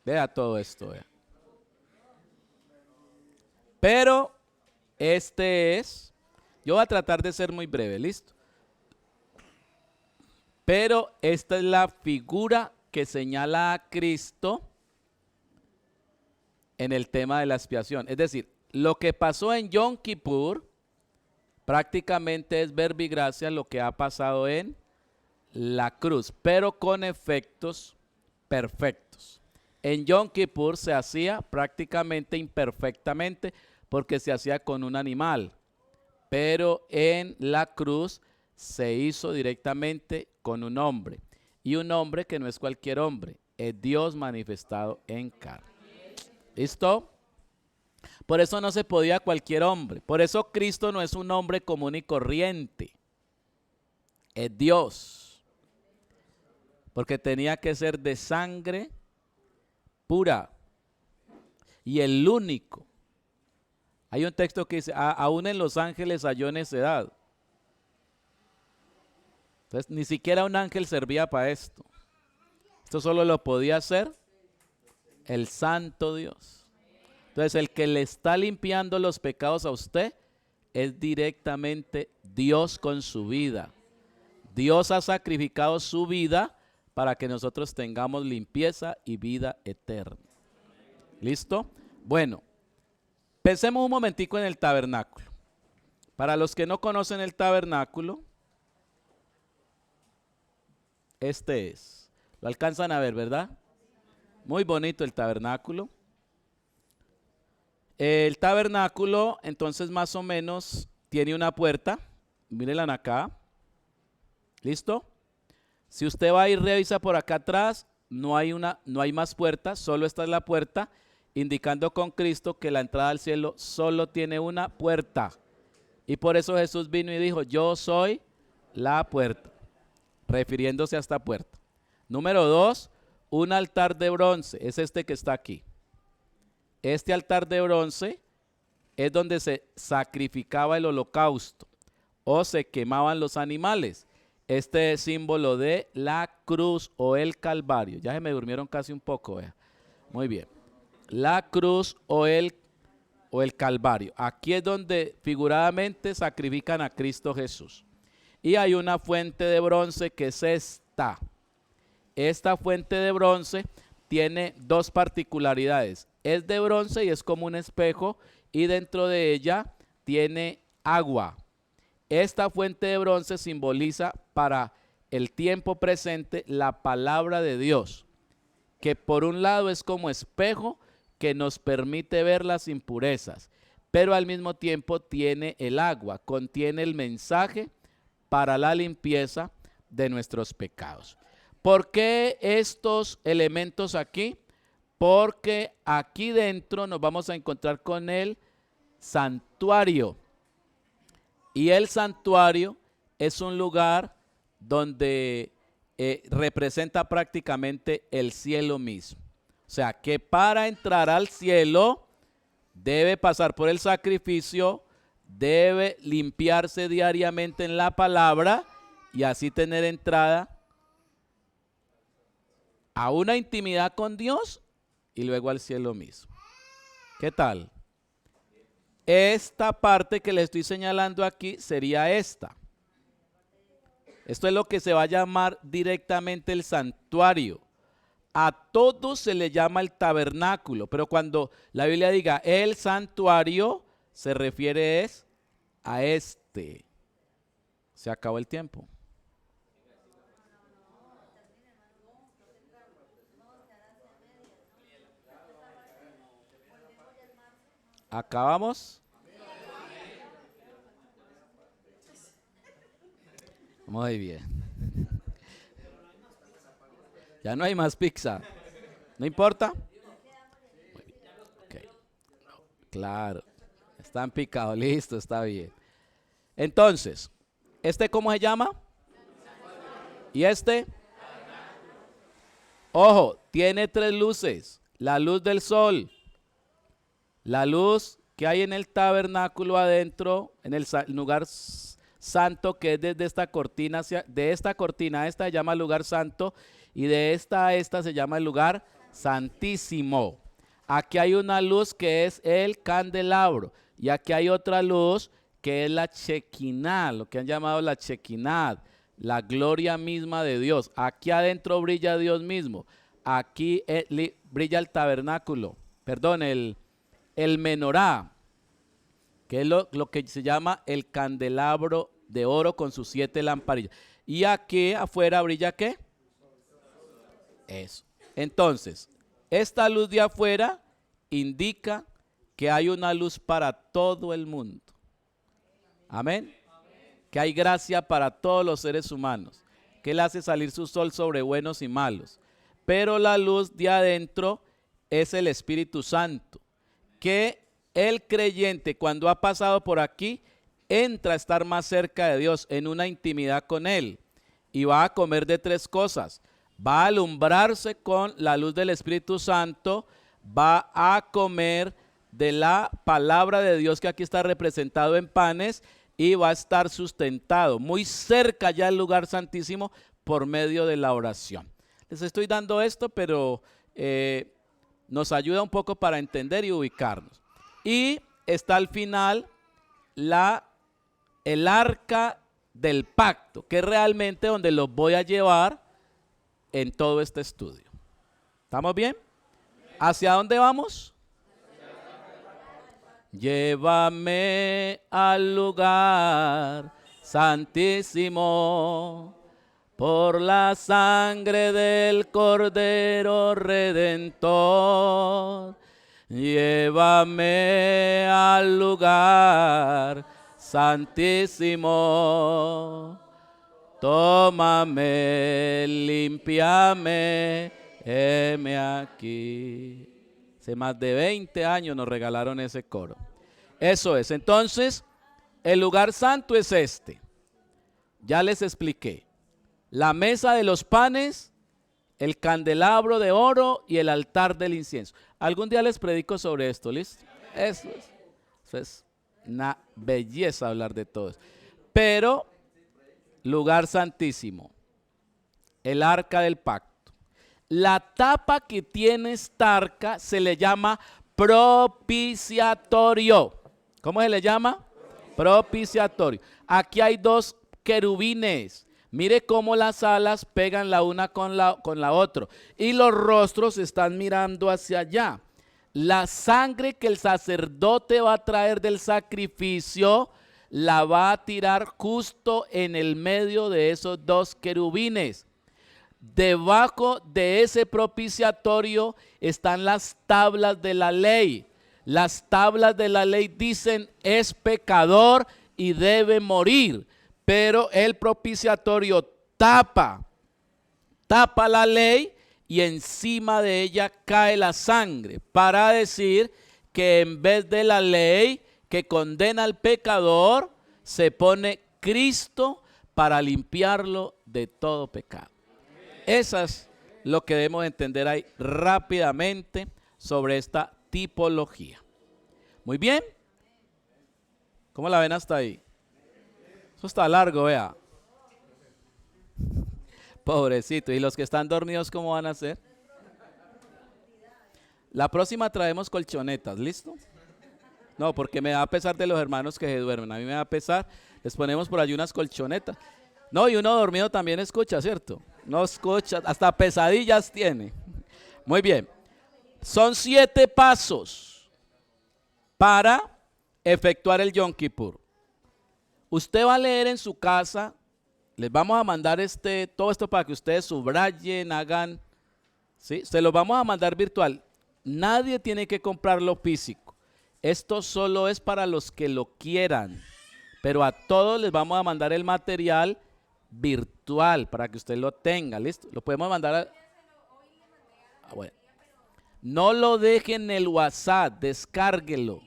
Vea todo esto, vea. Pero yo voy a tratar de ser muy breve, ¿listo? Pero esta es la figura que señala a Cristo en el tema de la expiación. Es decir, lo que pasó en Yom Kippur prácticamente es verbigracia lo que ha pasado en la cruz, pero con efectos perfectos. En Yom Kippur se hacía prácticamente imperfectamente porque se hacía con un animal, pero en la cruz se hizo directamente con un hombre, y un hombre que no es cualquier hombre, es Dios manifestado en carne. ¿Listo? Por eso no se podía cualquier hombre. Por eso Cristo no es un hombre común y corriente. Es Dios. Porque tenía que ser de sangre pura. Y el único. Hay un texto que dice, aún en los ángeles halló necedad. Entonces, ni siquiera un ángel servía para esto. Esto solo lo podía hacer el santo Dios. Entonces, el que le está limpiando los pecados a usted es directamente Dios con su vida. Dios ha sacrificado su vida para que nosotros tengamos limpieza y vida eterna. ¿Listo? Bueno, pensemos un momentico en el tabernáculo. Para los que no conocen el tabernáculo, este es. Lo alcanzan a ver, ¿verdad? Muy bonito el tabernáculo. El tabernáculo, entonces, más o menos, tiene una puerta. Mírenla acá. ¿Listo? Si usted va y revisa por acá atrás, no hay más puertas, solo esta es la puerta, indicando con Cristo que la entrada al cielo solo tiene una puerta. Y por eso Jesús vino y dijo, yo soy la puerta, refiriéndose a esta puerta. Número 2, un altar de bronce, es este que está aquí. Este altar de bronce es donde se sacrificaba el holocausto o se quemaban los animales. Este es símbolo de la cruz o el Calvario. Ya se me durmieron casi un poco, vea. Muy bien. La cruz o el Calvario. Aquí es donde figuradamente sacrifican a Cristo Jesús. Y hay una fuente de bronce que es esta. Esta fuente de bronce tiene dos particularidades. Es de bronce y es como un espejo, y dentro de ella tiene agua. Esta fuente de bronce simboliza para el tiempo presente la palabra de Dios, que por un lado es como espejo que nos permite ver las impurezas, pero al mismo tiempo tiene el agua, contiene el mensaje para la limpieza de nuestros pecados. ¿Por qué estos elementos aquí? Porque aquí dentro nos vamos a encontrar con el santuario. Y el santuario es un lugar donde representa prácticamente el cielo mismo. O sea, que para entrar al cielo debe pasar por el sacrificio, debe limpiarse diariamente en la palabra y así tener entrada a una intimidad con Dios y luego al cielo mismo. ¿Qué tal? Esta parte que le estoy señalando aquí sería esta. Esto es lo que se va a llamar directamente el santuario. A todo se le llama el tabernáculo, pero cuando la Biblia diga el santuario, se refiere a este. Se acabó el tiempo. ¿Acabamos? Muy bien. Ya no hay más pizza. ¿No importa? Okay. Claro. Están picados. Listo, está bien. Entonces, ¿este cómo se llama? ¿Y este? Ojo, tiene 3 luces. La luz del sol. La luz que hay en el tabernáculo adentro, en el lugar santo, que es desde esta cortina, de esta cortina a esta se llama lugar santo, y de esta a esta se llama el lugar santísimo. Aquí hay una luz que es el candelabro, y aquí hay otra luz que es la Shekinah, lo que han llamado la Shekinah, la gloria misma de Dios. Aquí adentro brilla Dios mismo, aquí brilla el tabernáculo, perdón, el menorá, que es lo que se llama el candelabro de oro con sus 7 lamparillas. Y aquí afuera brilla ¿qué? Eso. Entonces, esta luz de afuera indica que hay una luz para todo el mundo. Amén. Que hay gracia para todos los seres humanos. Que Él hace salir su sol sobre buenos y malos. Pero la luz de adentro es el Espíritu Santo. Que el creyente, cuando ha pasado por aquí, entra a estar más cerca de Dios, en una intimidad con Él. Y va a comer de tres cosas. Va a alumbrarse con la luz del Espíritu Santo. Va a comer de la palabra de Dios, que aquí está representado en panes, y va a estar sustentado muy cerca ya del lugar santísimo por medio de la oración. Les estoy dando esto, pero nos ayuda un poco para entender y ubicarnos. Y está al final el arca del pacto, que es realmente donde los voy a llevar en todo este estudio. ¿Estamos bien? ¿Hacia dónde vamos? Llévame al lugar santísimo por la sangre del Cordero Redentor. Llévame al lugar santísimo. Tómame, límpiame, heme aquí. Hace más de 20 años nos regalaron ese coro. Eso es. Entonces, el lugar santo es este. Ya les expliqué. La mesa de los panes, el candelabro de oro y el altar del incienso. Algún día les predico sobre esto, ¿listo? Eso es una belleza hablar de todo eso. Pero, lugar santísimo, el arca del pacto. La tapa que tiene esta arca se le llama propiciatorio. ¿Cómo se le llama? Propiciatorio. Aquí hay dos querubines. Mire cómo las alas pegan la una con la otra. Y los rostros están mirando hacia allá. La sangre que el sacerdote va a traer del sacrificio la va a tirar justo en el medio de esos dos querubines. Debajo de ese propiciatorio están las tablas de la ley. Las tablas de la ley dicen es pecador y debe morir. Pero el propiciatorio tapa la ley y encima de ella cae la sangre para decir que en vez de la ley que condena al pecador, se pone Cristo para limpiarlo de todo pecado. Eso es lo que debemos entender ahí rápidamente sobre esta tipología. Muy bien. ¿Cómo la ven hasta ahí? Eso está largo, vea. Pobrecito. ¿Y los que están dormidos cómo van a hacer? La próxima traemos colchonetas, ¿listo? No, porque me da pesar de los hermanos que se duermen. A mí me da pesar. Les ponemos por allí unas colchonetas. No, y uno dormido también escucha, ¿cierto? No escucha, hasta pesadillas tiene. Muy bien. Son 7 pasos para efectuar el Yom Kippur. Usted va a leer en su casa. Les vamos a mandar todo esto para que ustedes subrayen, hagan. ¿Sí? Se los vamos a mandar virtual. Nadie tiene que comprarlo físico. Esto solo es para los que lo quieran. Pero a todos les vamos a mandar el material virtual para que usted lo tenga. ¿Listo? Lo podemos mandar bueno. No lo deje en el WhatsApp, descárguelo.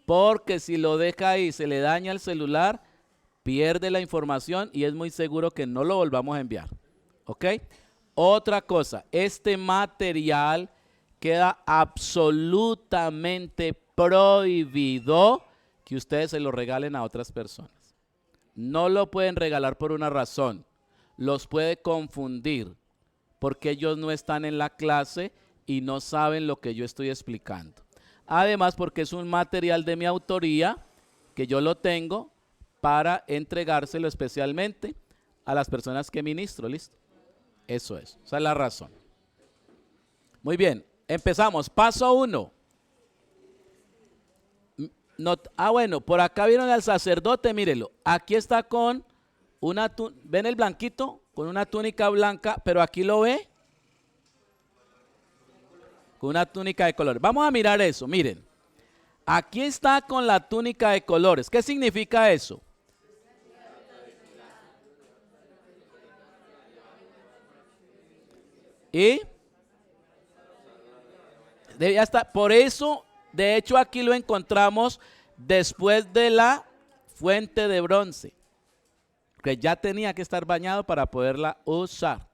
Porque si lo deja ahí y se le daña el celular, pierde la información y es muy seguro que no lo volvamos a enviar. ¿Ok? Otra cosa, este material queda absolutamente prohibido que ustedes se lo regalen a otras personas. No lo pueden regalar por una razón. Los puede confundir porque ellos no están en la clase y no saben lo que yo estoy explicando. Además, porque es un material de mi autoría que yo lo tengo para entregárselo especialmente a las personas que ministro. ¿Listo? Eso es. Esa es la razón. Muy bien. Empezamos. Paso 1. Bueno, por acá vieron al sacerdote, mírelo. Aquí está con ¿ven el blanquito? Con una túnica blanca, pero aquí lo ve con una túnica de colores. Vamos a mirar eso, miren. Aquí está con la túnica de colores. ¿Qué significa eso? Y debía estar, por eso, de hecho, aquí lo encontramos después de la fuente de bronce, que ya tenía que estar bañado para poderla usar.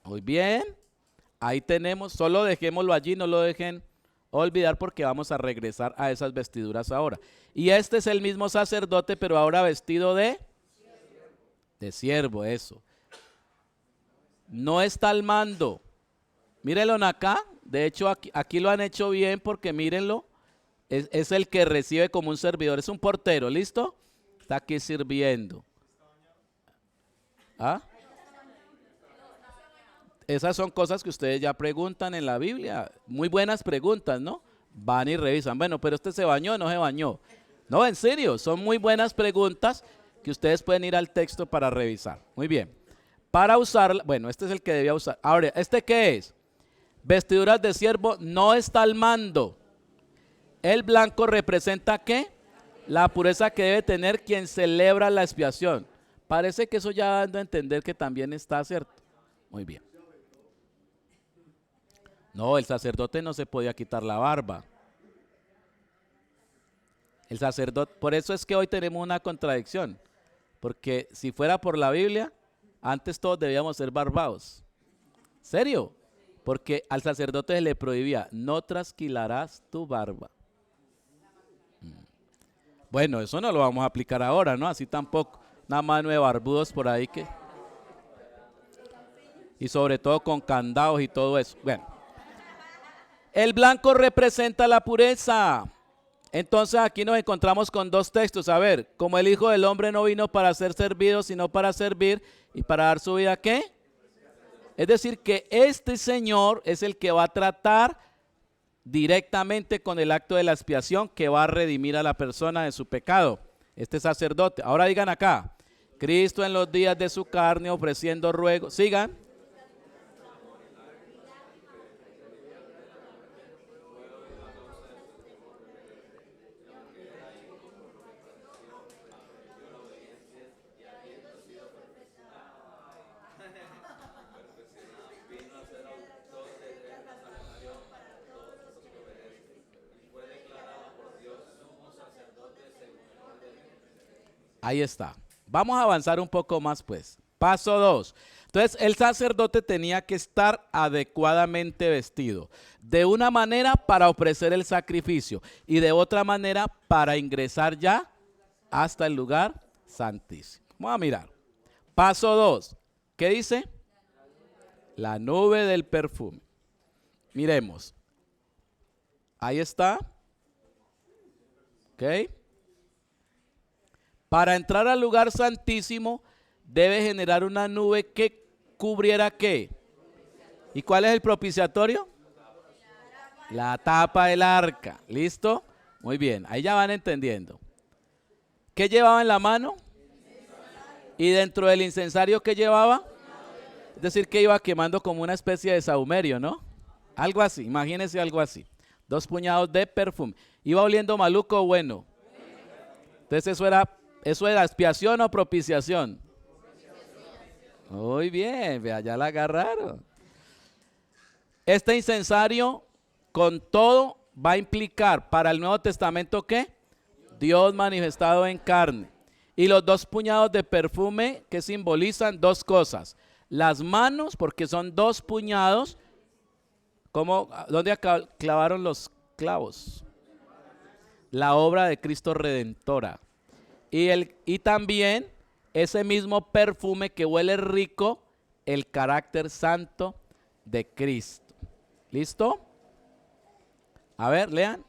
Muy bien, ahí tenemos, solo dejémoslo allí, no lo dejen olvidar porque vamos a regresar a esas vestiduras ahora. Y este es el mismo sacerdote, pero ahora vestido de siervo, eso. No está al mando. Mírenlo acá, de hecho aquí lo han hecho bien porque mírenlo, es el que recibe como un servidor, es un portero, ¿listo? Está aquí sirviendo. ¿Ah? Esas son cosas que ustedes ya preguntan en la Biblia, muy buenas preguntas, ¿no? Van y revisan, bueno, pero este se bañó o no se bañó. No, en serio, son muy buenas preguntas que ustedes pueden ir al texto para revisar. Muy bien, para usarla, bueno, este es el que debía usar. Ahora, ¿este qué es? Vestiduras de siervo, no está al mando. El blanco representa ¿qué? La pureza que debe tener quien celebra la expiación. Parece que eso ya dando a entender que también está cierto. Muy bien. No, el sacerdote no se podía quitar la barba. El sacerdote, por eso es que hoy tenemos una contradicción. Porque si fuera por la Biblia, antes todos debíamos ser barbados. ¿Serio? Porque al sacerdote se le prohibía, no trasquilarás tu barba. Bueno, eso no lo vamos a aplicar ahora, ¿no? Así tampoco. Nada más de barbudos por ahí que... Y sobre todo con candados y todo eso. Bueno. El blanco representa la pureza. Entonces aquí nos encontramos con dos textos. A ver, como el Hijo del Hombre no vino para ser servido, sino para servir y para dar su vida, ¿qué? Es decir, que este Señor es el que va a tratar directamente con el acto de la expiación que va a redimir a la persona de su pecado. Este sacerdote. Ahora digan acá, Cristo en los días de su carne ofreciendo ruego. Sigan. Ahí está. Vamos a avanzar un poco más pues. Paso 2. Entonces el sacerdote tenía que estar adecuadamente vestido. De una manera para ofrecer el sacrificio y de otra manera para ingresar ya hasta el lugar santísimo. Vamos a mirar. Paso 2. ¿Qué dice? La nube del perfume. Miremos. Ahí está. ¿Ok? Para entrar al lugar santísimo debe generar una nube que cubriera ¿qué? ¿Y cuál es el propiciatorio? La tapa del arca. ¿Listo? Muy bien, ahí ya van entendiendo. ¿Qué llevaba en la mano? Y dentro del incensario, ¿qué llevaba? Es decir, que iba quemando como una especie de sahumerio, ¿no? Algo así, imagínense algo así. 2 puñados de perfume. ¿Iba oliendo maluco o bueno? Entonces ¿eso era expiación o propiciación? Muy bien, vea, ya la agarraron. Este incensario con todo va a implicar para el Nuevo Testamento ¿qué? Dios manifestado en carne. Y los 2 puñados de perfume que simbolizan 2 cosas. Las manos, porque son 2 puñados. ¿Dónde clavaron los clavos? La obra de Cristo redentora. Y también ese mismo perfume que huele rico, el carácter santo de Cristo. ¿Listo? A ver, lean.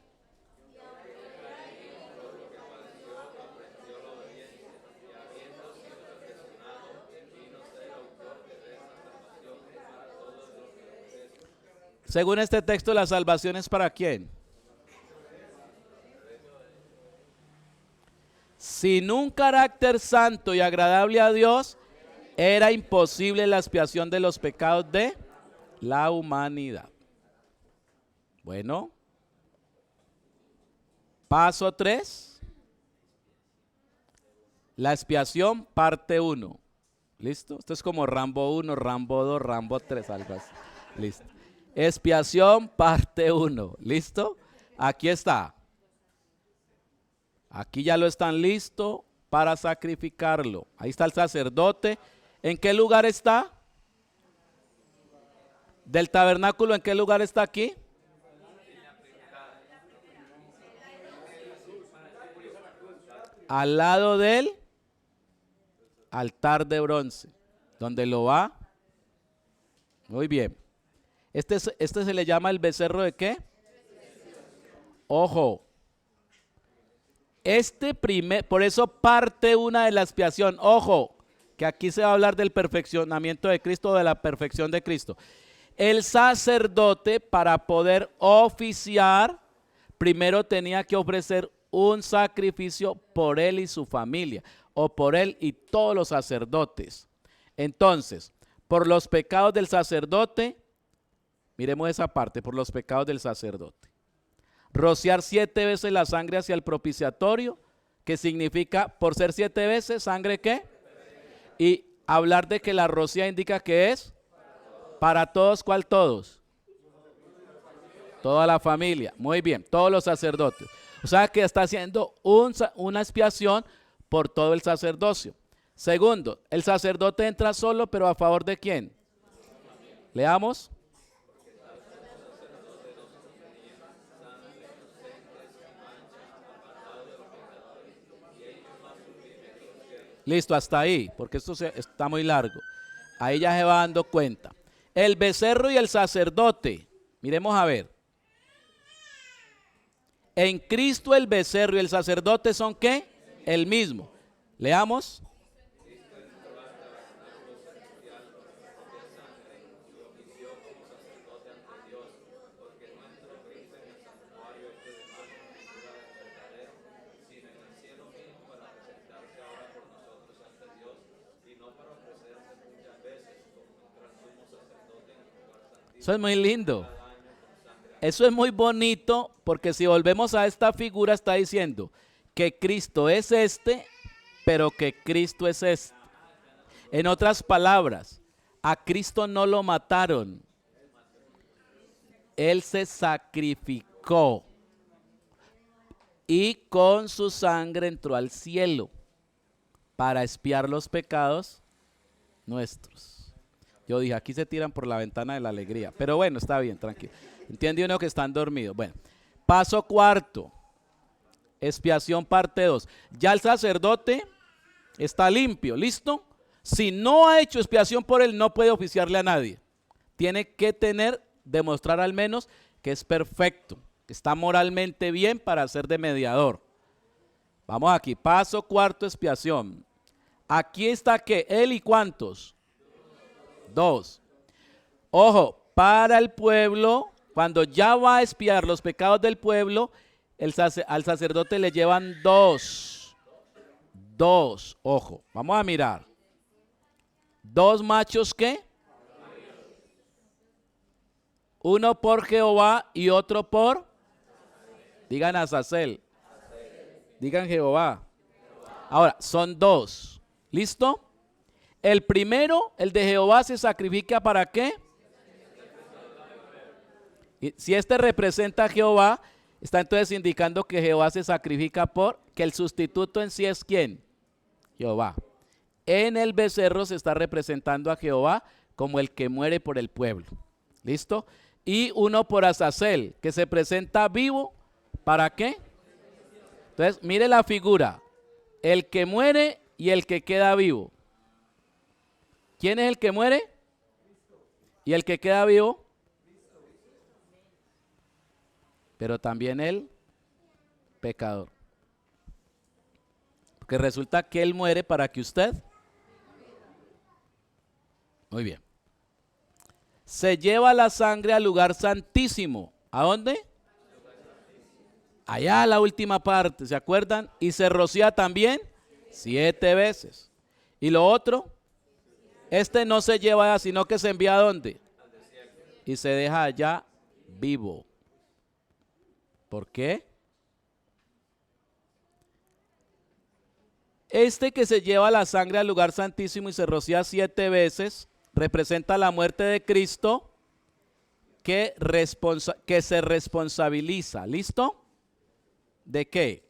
Según este texto, la salvación es ¿para quién? Sin un carácter santo y agradable a Dios, Era imposible la expiación de los pecados de la humanidad. Bueno. Paso 3. La expiación, parte 1. ¿Listo? Esto es como Rambo 1, Rambo 2, Rambo 3, algo así. Listo. Expiación, parte 1. ¿Listo? Aquí está. Aquí ya lo están listo para sacrificarlo. Ahí está el sacerdote. ¿En qué lugar está? Del tabernáculo, ¿en qué lugar está aquí? Al lado del altar de bronce, donde lo va. Muy bien. Este se le llama el becerro de ¿qué? Ojo. Por eso parte una de la expiación. Ojo, que aquí se va a hablar del perfeccionamiento de Cristo, de la perfección de Cristo. El sacerdote, para poder oficiar, primero tenía que ofrecer un sacrificio por él y su familia, o por él y todos los sacerdotes. Entonces, por los pecados del sacerdote, miremos esa parte, por los pecados del sacerdote. Rociar 7 veces la sangre hacia el propiciatorio, que significa, por ser 7 veces, ¿sangre qué? Y hablar de que la rocía indica que es para todos. ¿Cuál todos? Toda la familia. Muy bien, todos los sacerdotes. O sea que está haciendo una expiación por todo el sacerdocio. Segundo, el sacerdote entra solo, pero ¿a favor de quién? Leamos. Listo, hasta ahí, porque esto está muy largo. Ahí ya se va dando cuenta. El becerro y el sacerdote. Miremos a ver. En Cristo el becerro y el sacerdote son ¿qué? El mismo. Leamos. Eso es muy lindo. Eso es muy bonito porque si volvemos a esta figura está diciendo que Cristo es este, pero que Cristo es este. En otras palabras, a Cristo no lo mataron. Él se sacrificó y con su sangre entró al cielo para expiar los pecados nuestros. Yo dije, aquí se tiran por la ventana de la alegría. Pero bueno, está bien, tranquilo. Entiende uno que están dormidos. Bueno, paso 4. Expiación parte 2. Ya el sacerdote está limpio, ¿listo? Si no ha hecho expiación por él, no puede oficiarle a nadie. Tiene que demostrar al menos que es perfecto, que está moralmente bien para ser de mediador. Vamos aquí, paso 4, expiación. Aquí está que él y ¿cuántos? 2. Ojo, para el pueblo, cuando ya va a expiar los pecados del pueblo, al sacerdote le llevan 2. 2, ojo, vamos a mirar. 2 machos, ¿qué? Uno por Jehová y otro por, digan Azazel, digan Jehová. Ahora, son 2, ¿listo? El primero, el de Jehová, se sacrifica ¿para qué? Y si este representa a Jehová, está entonces indicando que Jehová se sacrifica que el sustituto en sí es ¿quién? Jehová. En el becerro se está representando a Jehová como el que muere por el pueblo. ¿Listo? Y uno por Azazel, que se presenta vivo, ¿para qué? Entonces, mire la figura. El que muere y el que queda vivo. ¿Quién es el que muere? ¿Y el que queda vivo? Pero también el pecador. Porque resulta que él muere para que usted. Muy bien. Se lleva la sangre al lugar santísimo. ¿A dónde? Allá a la última parte, ¿se acuerdan? Y se rocía también 7 veces. ¿Y lo otro? Este no se lleva allá, sino que se envía ¿a dónde? Y se deja allá vivo. ¿Por qué? Este que se lleva la sangre al lugar santísimo y se rocía 7 veces, representa la muerte de Cristo que se responsabiliza. ¿Listo? ¿De qué?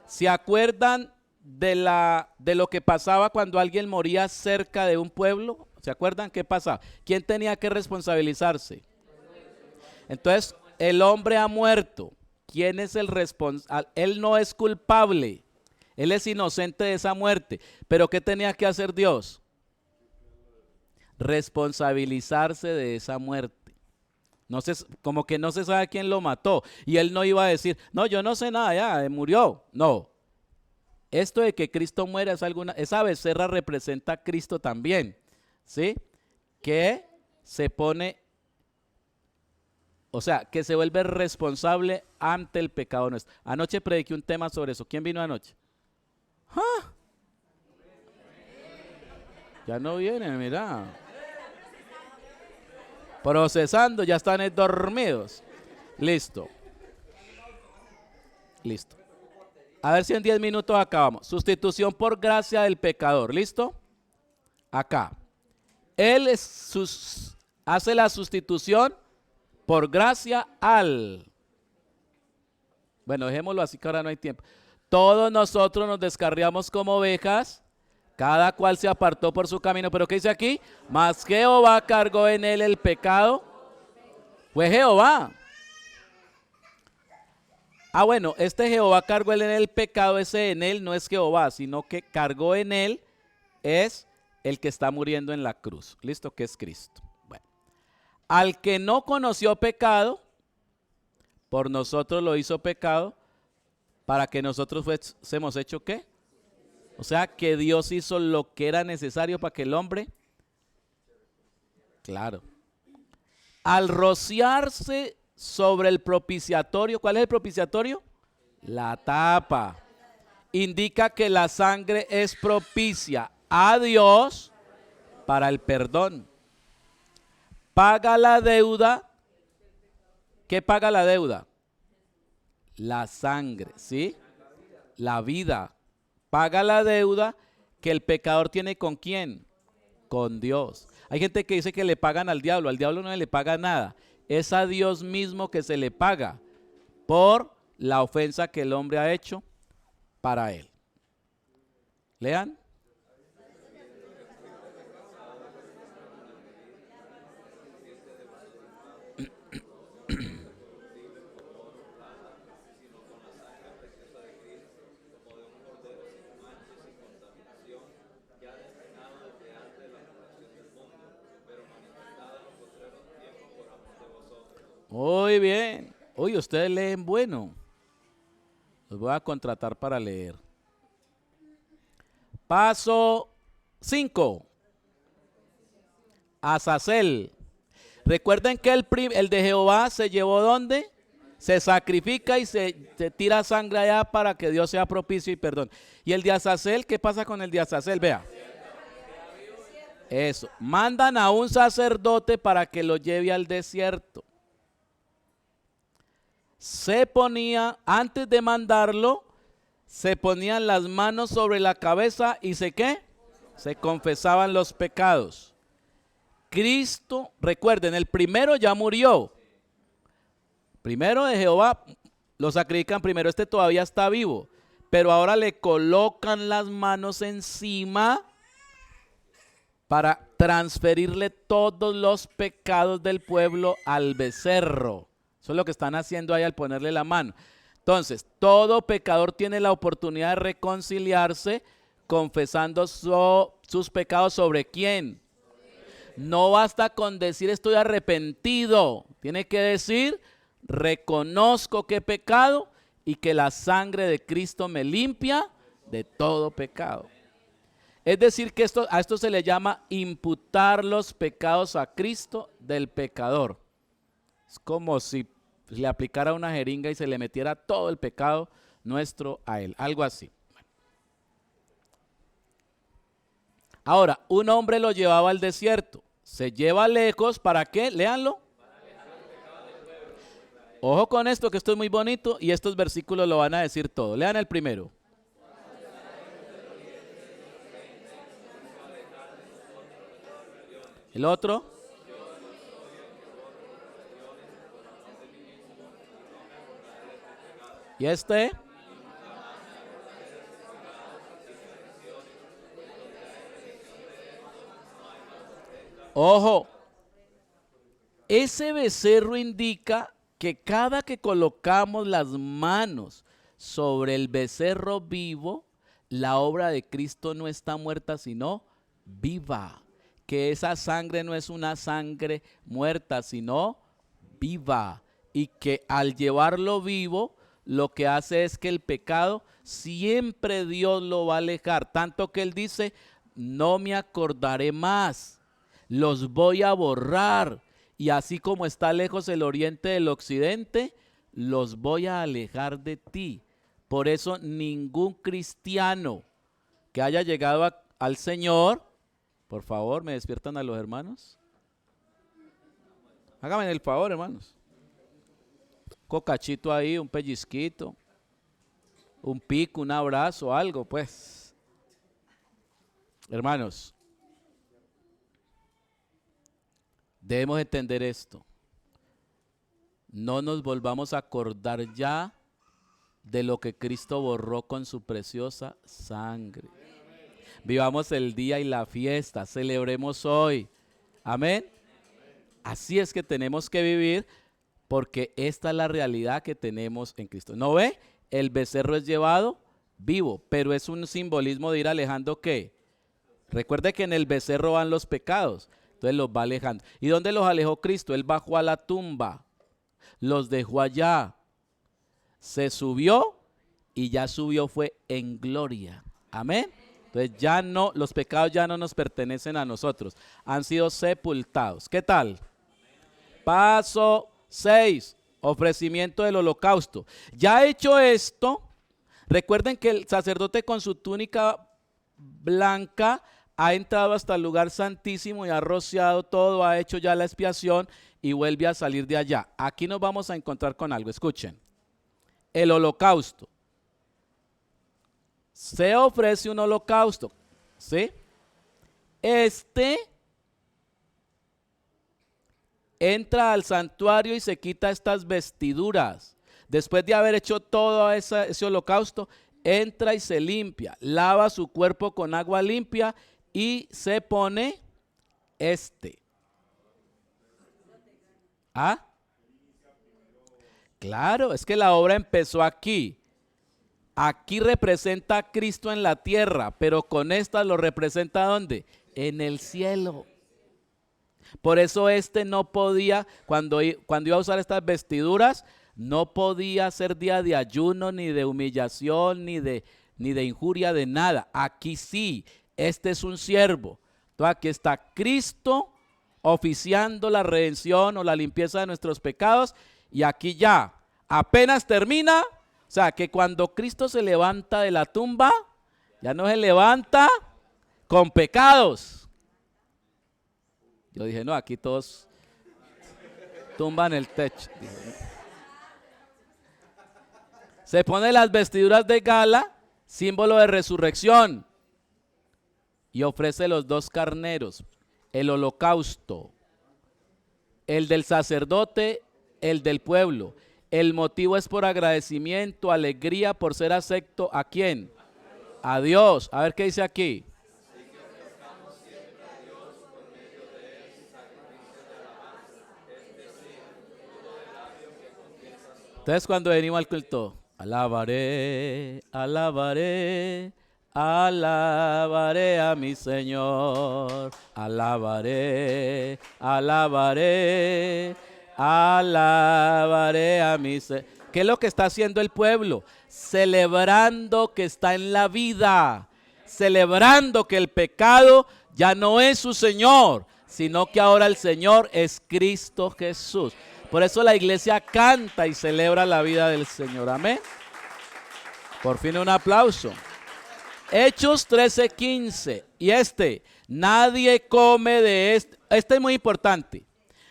¿Se acuerdan de lo que pasaba cuando alguien moría cerca de un pueblo? ¿Se acuerdan qué pasaba? ¿Quién tenía que responsabilizarse? Entonces, el hombre ha muerto. ¿Quién es el responsable? Él no es culpable. Él es inocente de esa muerte. ¿Pero qué tenía que hacer Dios? Responsabilizarse de esa muerte. No se, como que no se sabe quién lo mató. Y él no iba a decir, no, yo no sé nada, ya, murió. No. Esto de que Cristo muera es esa becerra representa a Cristo también. ¿Sí? Que se pone, o sea, que se vuelve responsable ante el pecado nuestro. Anoche prediqué un tema sobre eso. ¿Quién vino anoche? ¡Ah! Ya no vienen, mira. Procesando, ya están dormidos. Listo. Listo. A ver si en 10 minutos acabamos. Sustitución por gracia del pecador. ¿Listo? Acá. Él hace la sustitución por gracia al. Bueno, dejémoslo así que ahora no hay tiempo. Todos nosotros nos descarriamos como ovejas, cada cual se apartó por su camino. ¿Pero qué dice aquí? Mas Jehová cargó en él el pecado. Fue Jehová. Ah, bueno, este Jehová cargó en él el pecado, ese en él no es Jehová, sino que cargó en él es el que está muriendo en la cruz. ¿Listo? Que es Cristo. Bueno, al que no conoció pecado, por nosotros lo hizo pecado, para que nosotros fuésemos hecho ¿qué? O sea, que Dios hizo lo que era necesario para que el hombre, claro, al rociarse sobre el propiciatorio, ¿cuál es el propiciatorio? La tapa. Indica que la sangre es propicia a Dios para el perdón. Paga la deuda. ¿Qué paga la deuda? La sangre, ¿sí? La vida. Paga la deuda que el pecador tiene ¿con quién? Con Dios. Hay gente que dice que le pagan al diablo no le paga nada. Es a Dios mismo que se le paga por la ofensa que el hombre ha hecho para él. Lean. Muy bien. Uy, ustedes leen bueno. Los voy a contratar para leer. Paso 5. Azazel. Recuerden que el de Jehová se llevó ¿dónde? Se sacrifica y se tira sangre allá para que Dios sea propicio y perdón. Y el de Azazel, ¿qué pasa con el de Azazel? Vea. Eso. Mandan a un sacerdote para que lo lleve al desierto. Se ponía, antes de mandarlo, se ponían las manos sobre la cabeza y ¿qué? Se confesaban los pecados. Cristo, recuerden, el primero ya murió. Primero de Jehová lo sacrifican primero, este todavía está vivo, pero ahora le colocan las manos encima para transferirle todos los pecados del pueblo al becerro. Eso es lo que están haciendo ahí al ponerle la mano. Entonces, todo pecador tiene la oportunidad de reconciliarse confesando sus pecados. ¿Sobre quién? No basta con decir estoy arrepentido. Tiene que decir reconozco que he pecado y que la sangre de Cristo me limpia de todo pecado. Es decir que a esto se le llama imputar los pecados a Cristo del pecador. Es como si le aplicara una jeringa y se le metiera todo el pecado nuestro a él. Algo así. Ahora, un hombre lo llevaba al desierto. Se lleva lejos, ¿para qué? Léanlo. Ojo con esto, que esto es muy bonito y estos versículos lo van a decir todo. Lean el primero. El otro. Y este. Ojo. Ese becerro indica que cada que colocamos las manos sobre el becerro vivo, la obra de Cristo no está muerta, sino viva. Que esa sangre no es una sangre muerta, sino viva. Y que al llevarlo vivo, lo que hace es que el pecado siempre Dios lo va a alejar. Tanto que Él dice, no me acordaré más, los voy a borrar. Y así como está lejos el oriente del occidente, los voy a alejar de ti. Por eso ningún cristiano que haya llegado al Señor, por favor, ¿me despiertan a los hermanos? Háganme el favor, hermanos. Cocachito ahí, un pellizquito, un pico, un abrazo, algo, pues. Hermanos, debemos entender esto. No nos volvamos a acordar ya de lo que Cristo borró con su preciosa sangre. Vivamos el día y la fiesta, celebremos hoy. Amén. Así es que tenemos que vivir, porque esta es la realidad que tenemos en Cristo. ¿No ve? El becerro es llevado vivo, pero es un simbolismo de ir alejando ¿qué? Recuerde que en el becerro van los pecados, entonces los va alejando. ¿Y dónde los alejó Cristo? Él bajó a la tumba, los dejó allá, se subió y ya subió fue en gloria. Amén. Entonces ya no, los pecados ya no nos pertenecen a nosotros, han sido sepultados. ¿Qué tal? Paso 6, ofrecimiento del holocausto. Ya hecho esto, recuerden que el sacerdote con su túnica blanca ha entrado hasta el lugar santísimo y ha rociado todo, ha hecho ya la expiación y vuelve a salir de allá. Aquí nos vamos a encontrar con algo, escuchen. El holocausto. Se ofrece un holocausto, ¿sí? Entra al santuario y se quita estas vestiduras. Después de haber hecho todo ese holocausto, entra y se limpia, lava su cuerpo con agua limpia y se pone ¿Ah? Claro, es que la obra empezó aquí. Aquí representa a Cristo en la tierra, pero con esta lo representa ¿dónde? En el cielo. Por eso no podía, cuando iba a usar estas vestiduras, no podía ser día de ayuno, ni de humillación, ni de injuria, de nada. Aquí sí, este es un siervo. Entonces aquí está Cristo oficiando la redención o la limpieza de nuestros pecados, y aquí ya, apenas termina, o sea que cuando Cristo se levanta de la tumba, ya no se levanta con pecados. Yo dije, no, aquí todos tumban el techo. Se pone las vestiduras de gala, símbolo de resurrección, y ofrece los 2 carneros, el holocausto, el del sacerdote, el del pueblo. El motivo es por agradecimiento, alegría, por ser acepto ¿a quién? A Dios. A ver qué dice aquí. Entonces cuando venimos al culto, alabaré, alabaré, alabaré a mi Señor, alabaré, alabaré, alabaré a mi Señor. ¿Qué es lo que está haciendo el pueblo? Celebrando que está en la vida, celebrando que el pecado ya no es su Señor, sino que ahora el Señor es Cristo Jesús. Por eso la iglesia canta y celebra la vida del Señor. Amén. Por fin un aplauso. Hechos 13:15. Y nadie come de este es muy importante.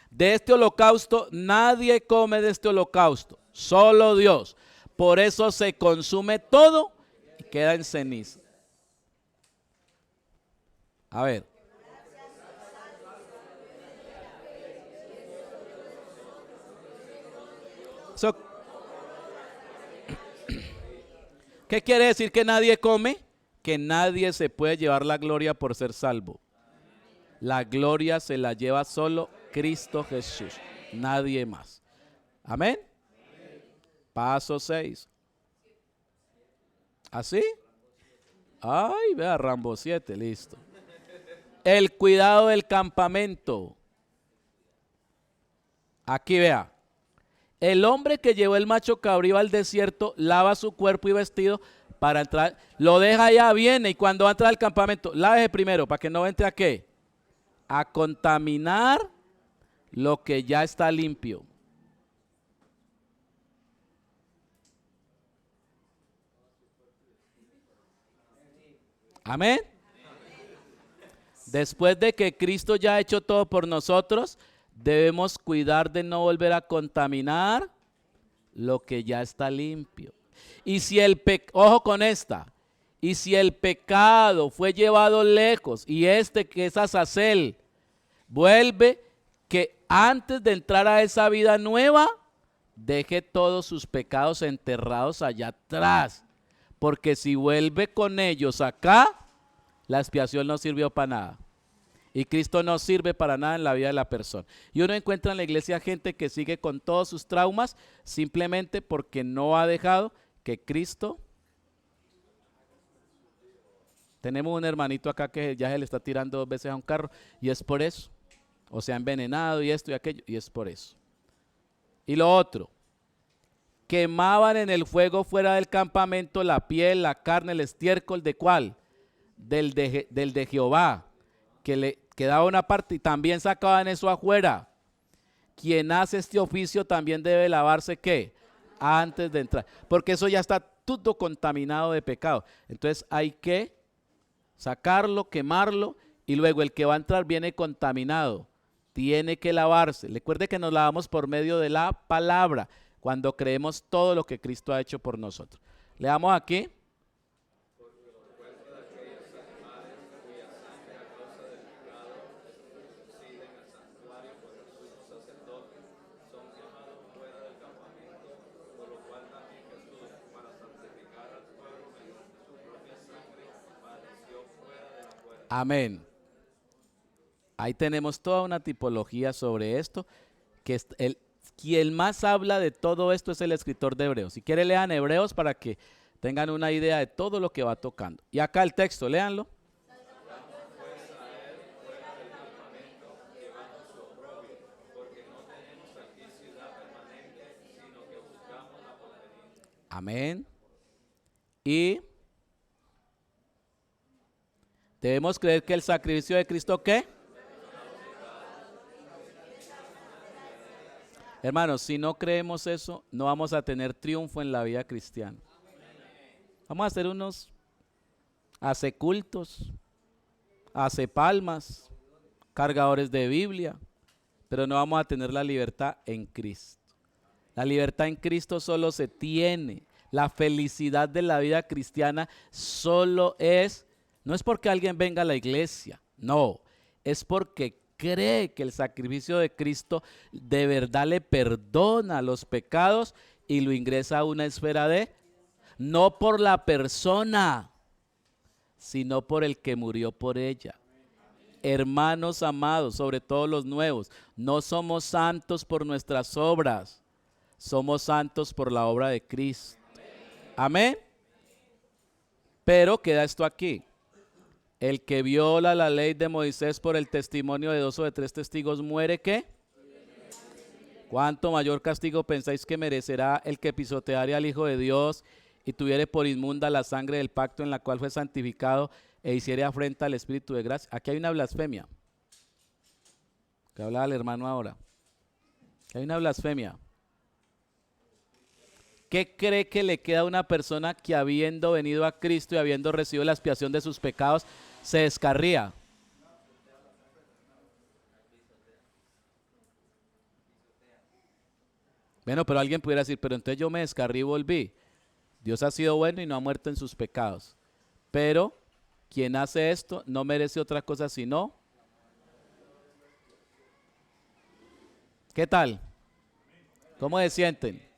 De este holocausto, nadie come de este holocausto, solo Dios. Por eso se consume todo y queda en ceniza. A ver. So, ¿qué quiere decir que nadie come? Que nadie se puede llevar la gloria por ser salvo. La gloria se la lleva solo Cristo Jesús, nadie más. Amén. Paso 6. ¿Así? Ay, vea, Rambo 7, listo. El cuidado del campamento. Aquí vea. El hombre que llevó el macho cabrío al desierto lava su cuerpo y vestido para entrar. Lo deja allá, viene y cuando va a entrar al campamento, lávese primero para que no entre a qué. A contaminar lo que ya está limpio. Amén. Después de que Cristo ya ha hecho todo por nosotros, debemos cuidar de no volver a contaminar lo que ya está limpio. Y si ojo con esta, y si el pecado fue llevado lejos y que es Azazel, vuelve, que antes de entrar a esa vida nueva, deje todos sus pecados enterrados allá atrás. Porque si vuelve con ellos acá, la expiación no sirvió para nada. Y Cristo no sirve para nada en la vida de la persona. Y uno encuentra en la iglesia gente que sigue con todos sus traumas simplemente porque no ha dejado que Cristo. Tenemos un hermanito acá que ya se le está tirando 2 veces a un carro y es por eso. O se ha envenenado y esto y aquello y es por eso. Y lo otro, quemaban en el fuego fuera del campamento la piel, la carne, el estiércol, ¿de cuál? Del de Jehová, que le quedaba una parte y también sacaban eso afuera. Quien hace este oficio también debe lavarse, ¿qué? Antes de entrar, porque eso ya está todo contaminado de pecado. Entonces hay que sacarlo, quemarlo y luego el que va a entrar viene contaminado. Tiene que lavarse. Recuerde que nos lavamos por medio de la palabra, cuando creemos todo lo que Cristo ha hecho por nosotros. Leamos aquí. Amén. Ahí tenemos toda una tipología sobre esto, que quien más habla de todo esto es el escritor de Hebreos. Si quiere lean Hebreos para que tengan una idea de todo lo que va tocando. Y acá el texto, léanlo. Amén. Y debemos creer que el sacrificio de Cristo, ¿qué? Hermanos, si no creemos eso, no vamos a tener triunfo en la vida cristiana. Vamos a hacer unos hacecultos, hacepalmas, cargadores de Biblia, pero no vamos a tener la libertad en Cristo. La libertad en Cristo solo se tiene. La felicidad de la vida cristiana solo no es porque alguien venga a la iglesia, no, es porque cree que el sacrificio de Cristo de verdad le perdona los pecados y lo ingresa a una esfera no por la persona, sino por el que murió por ella. Hermanos amados, sobre todo los nuevos, no somos santos por nuestras obras, somos santos por la obra de Cristo. Amén. Pero queda esto aquí. El que viola la ley de Moisés por el testimonio de 2 o de 3 testigos muere, ¿qué? ¿Cuánto mayor castigo pensáis que merecerá el que pisoteare al Hijo de Dios y tuviere por inmunda la sangre del pacto en la cual fue santificado e hiciere afrenta al Espíritu de gracia? Aquí hay una blasfemia, que hablaba el hermano ahora. Hay una blasfemia. ¿Qué cree que le queda a una persona que habiendo venido a Cristo y habiendo recibido la expiación de sus pecados, se descarría? Bueno, pero alguien pudiera decir, pero entonces yo me descarrí y volví. Dios ha sido bueno y no ha muerto en sus pecados. Pero quien hace esto no merece otra cosa sino... ¿Qué tal? ¿Cómo se sienten?